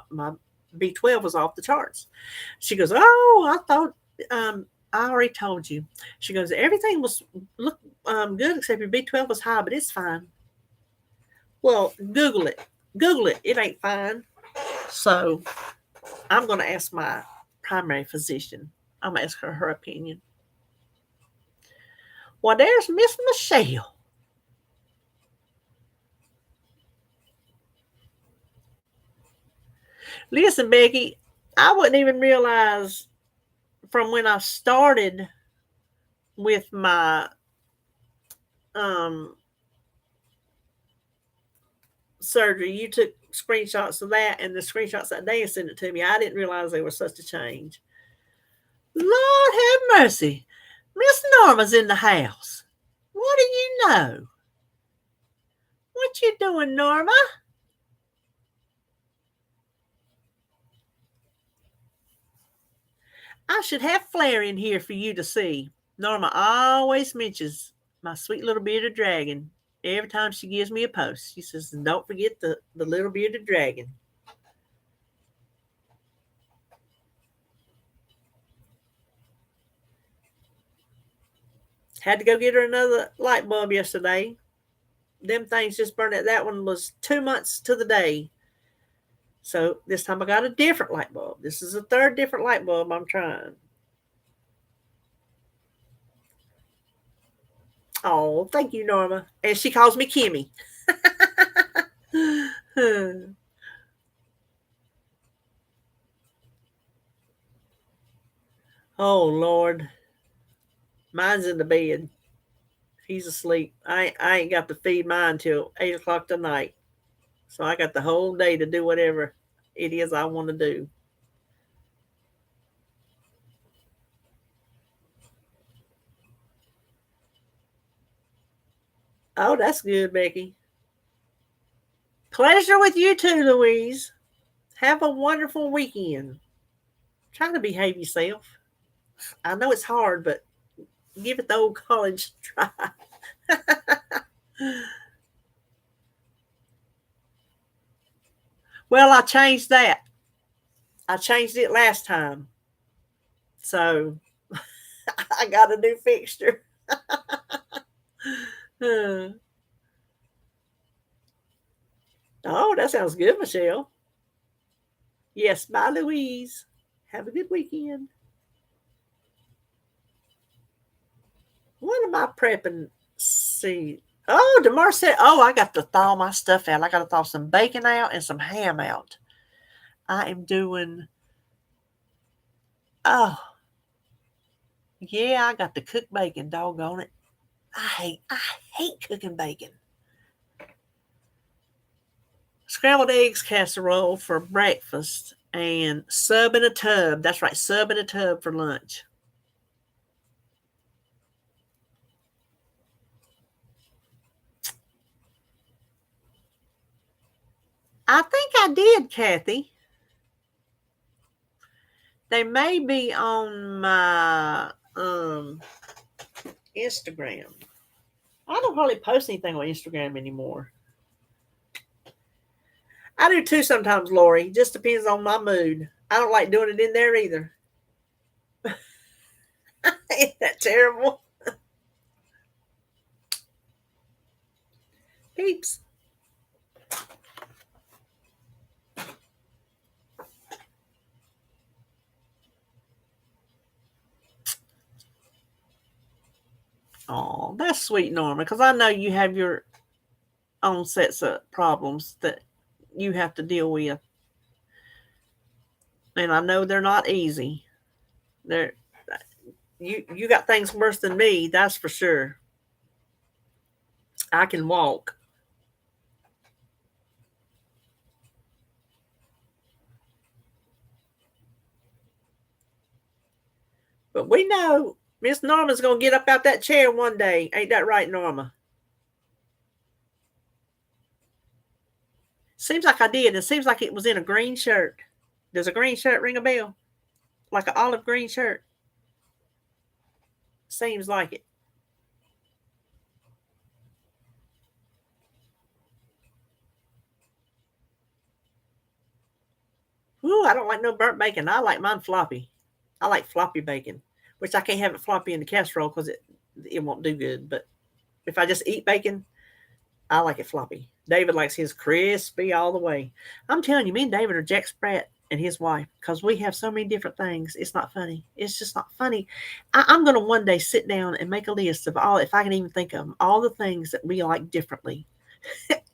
B12 was off the charts. She goes, "Oh, I thought, I already told you." She goes, "Everything was look good except your B12 was high, but it's fine." Well, Google it. Google it. It ain't fine. So I'm going to ask my primary physician. I'm going to ask her opinion. Well, there's Miss Michelle. Listen, Becky, I wouldn't even realize from when I started with my surgery. You took screenshots of that and the screenshots that day and sent it to me. I didn't realize there was such a change. Lord have mercy. Miss Norma's in the house. What do you know? What you doing, Norma? I should have Flair in here for you to see. Norma always mentions my sweet little bearded dragon every time she gives me a post. She says, "Don't forget the little bearded dragon." Had to go get her another light bulb yesterday. Them things just burned it. That one was 2 months to the day. So this time I got a different light bulb. This is the third different light bulb I'm trying. Oh, thank you, Norma. And she calls me Kimmy. Oh, Lord. Mine's in the bed. He's asleep. I ain't got to feed mine till 8 o'clock tonight. So I got the whole day to do whatever it is I want to do. Oh, that's good, Becky. Pleasure with you too, Louise. Have a wonderful weekend. Try to behave yourself. I know it's hard, but give it the old college try. Well, I changed that. I changed it last time. So I got a new fixture. Oh, that sounds good, Michelle. Yes, bye, Louise. Have a good weekend. What am I prepping? See. Oh, DeMar said, "Oh, I got to thaw my stuff out. I got to thaw some bacon out and some ham out. I am doing, oh, yeah, I got to cook bacon, doggone it. I hate cooking bacon. Scrambled eggs casserole for breakfast and sub in a tub. That's right, sub in a tub for lunch. I think I did, Kathy. They may be on my Instagram. I don't hardly post anything on Instagram anymore. I do too sometimes, Lori. Just depends on my mood. I don't like doing it in there either. Ain't that terrible? Peeps. Oh, that's sweet, Norma, because I know you have your own sets of problems that you have to deal with. And I know they're not easy. They're you got things worse than me, that's for sure. I can walk. But we know Miss Norma's gonna get up out that chair one day. Ain't that right, Norma? Seems like I did. It seems like it was in a green shirt. Does a green shirt ring a bell? Like an olive green shirt? Seems like it. Ooh, I don't like no burnt bacon. I like mine floppy. I like floppy bacon, which I can't have it floppy in the casserole because it won't do good. But if I just eat bacon, I like it floppy. David likes his crispy all the way. I'm telling you, me and David are Jack Sprat and his wife because we have so many different things. It's not funny. It's just not funny. I'm going to one day sit down and make a list of all, if I can even think of them, all the things that we like differently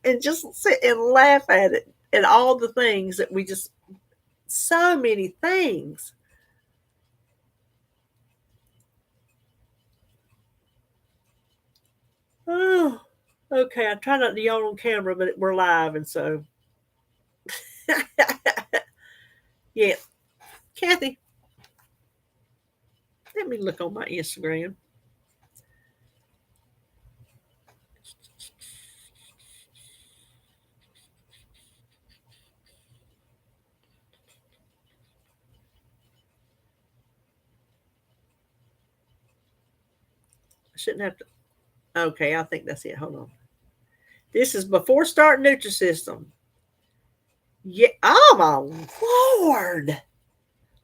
and just sit and laugh at it and all the things that we just, so many things. Oh, okay. I try not to yawn on camera, but we're live, and so yeah. Kathy, let me look on my Instagram. I shouldn't have to. Okay, I think that's it. Hold on. This is before starting Nutrisystem. Yeah. Oh my Lord!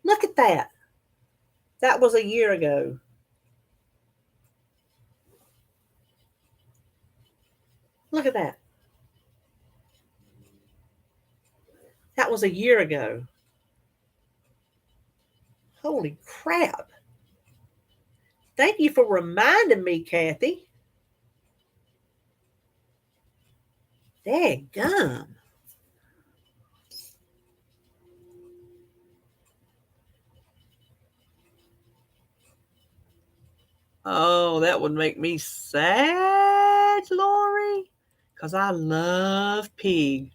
Look at that. That was a year ago. Look at that. That was a year ago. Holy crap! Thank you for reminding me, Kathy. Daggum. Oh, that would make me sad, Lori, because I love pig.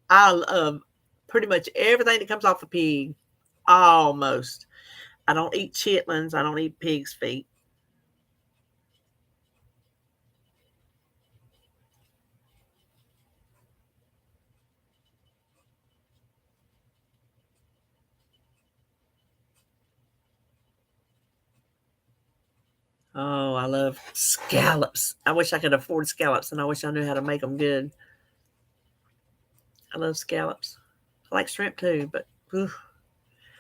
I love pretty much everything that comes off a pig. Almost. I don't eat chitlins. I don't eat pig's feet. Oh, I love scallops. I wish I could afford scallops, and I wish I knew how to make them good. I love scallops. I like shrimp too, but oof,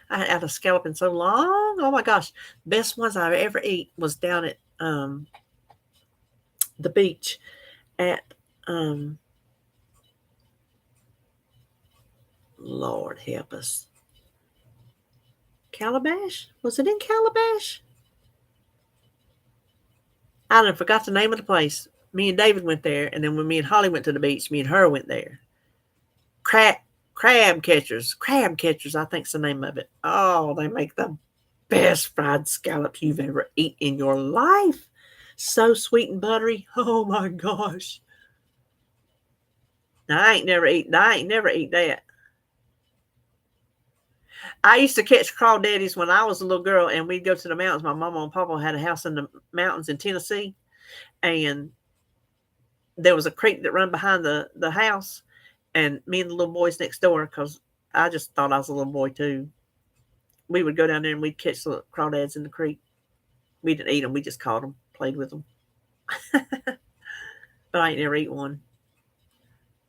I hadn't had a scallop in so long. Oh my gosh, best ones I ever eat was down at the beach at um, Lord help us, Calabash. Was it in Calabash? I don't forgot the name of the place. Me and David went there, and then when me and Holly went to the beach, me and her went there. Crab crab catchers. I think's the name of it. Oh, they make the best fried scallops you've ever eaten in your life. So sweet and buttery. Oh my gosh. Now, I ain't never eat that. I used to catch crawdaddies when I was a little girl, and we'd go to the mountains. My mama and papa had a house in the mountains in Tennessee, and there was a creek that run behind the house, and me and the little boys next door, because I just thought I was a little boy too. We would go down there and we'd catch the crawdads in the creek. We didn't eat them; we just caught them, played with them. But I ain't never eat one.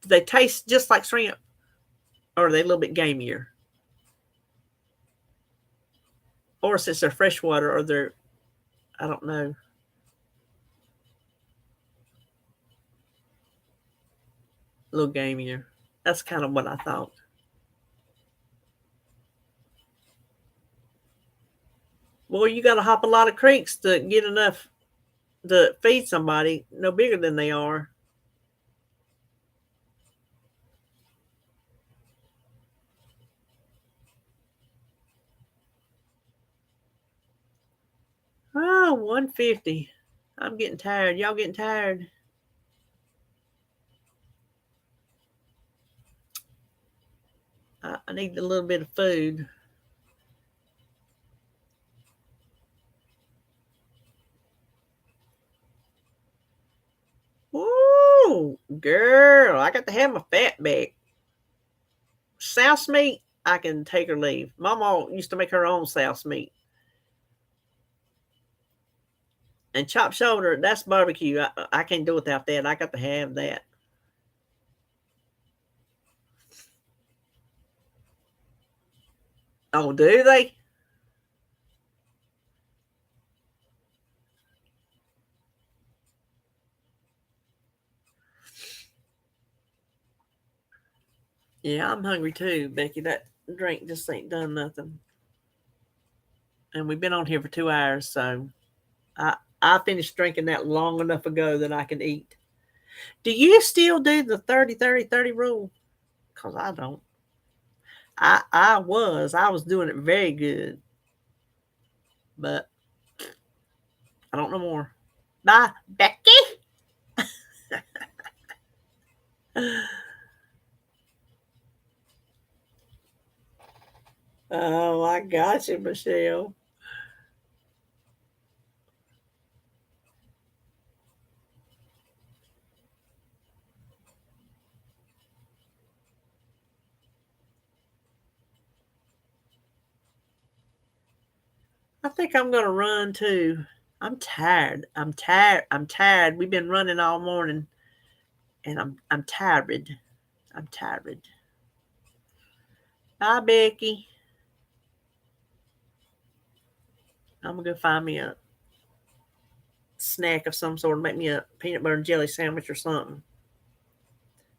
Do they taste just like shrimp, or are they a little bit gamier? Or since they're freshwater, or they're, I don't know, a little gamier. That's kind of what I thought. Well, you got to hop a lot of creeks to get enough to feed somebody no bigger than they are. Oh, 150. I'm getting tired. Y'all getting tired? I need a little bit of food. Ooh, girl, I got to have my fat back. Souse meat, I can take or leave. Mama used to make her own souse meat. And chopped shoulder, that's barbecue. I can't do without that. I got to have that. Oh, do they? Yeah, I'm hungry too, Becky. That drink just ain't done nothing. And we've been on here for 2 hours, so I finished drinking that long enough ago that I can eat. Do you still do the 30-30-30 rule? Because I don't. I was doing it very good, but I don't know more. Bye, Becky. Oh, I got you, Michelle. I think I'm gonna run too. I'm tired. I'm tired. I'm tired. We've been running all morning, and I'm tired. I'm tired. Bye, Becky. I'm gonna go find me a snack of some sort. Make me a peanut butter and jelly sandwich or something.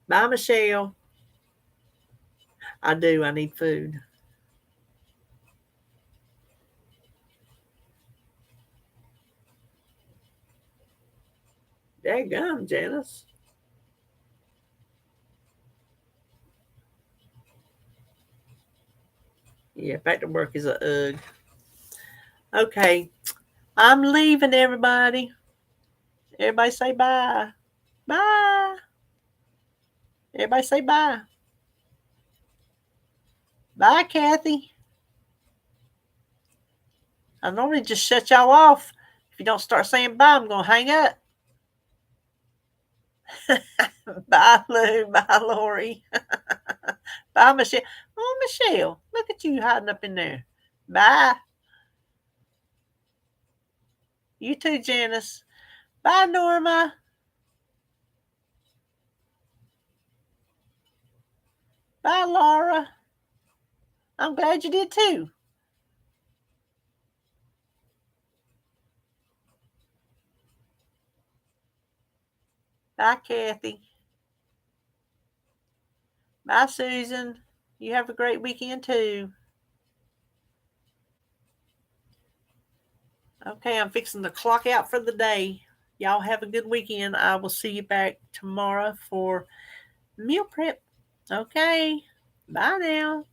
Bye, Michelle. I do. I need food. Daggum, Janice. Yeah, back to work is a ugh. Okay, I'm leaving, everybody. Everybody say bye. Bye. Everybody say bye. Bye, Kathy. I normally just shut y'all off. If you don't start saying bye, I'm going to hang up. Bye, Lou. Bye, Lori. Bye, Michelle. Oh, Michelle, look at you hiding up in there. Bye. You too, Janice. Bye, Norma. Bye, Laura. I'm glad you did too. Bye, Kathy. Bye, Susan. You have a great weekend too. Okay, I'm fixing to clock out for the day. Y'all have a good weekend. I will see you back tomorrow for meal prep. Okay. Bye now.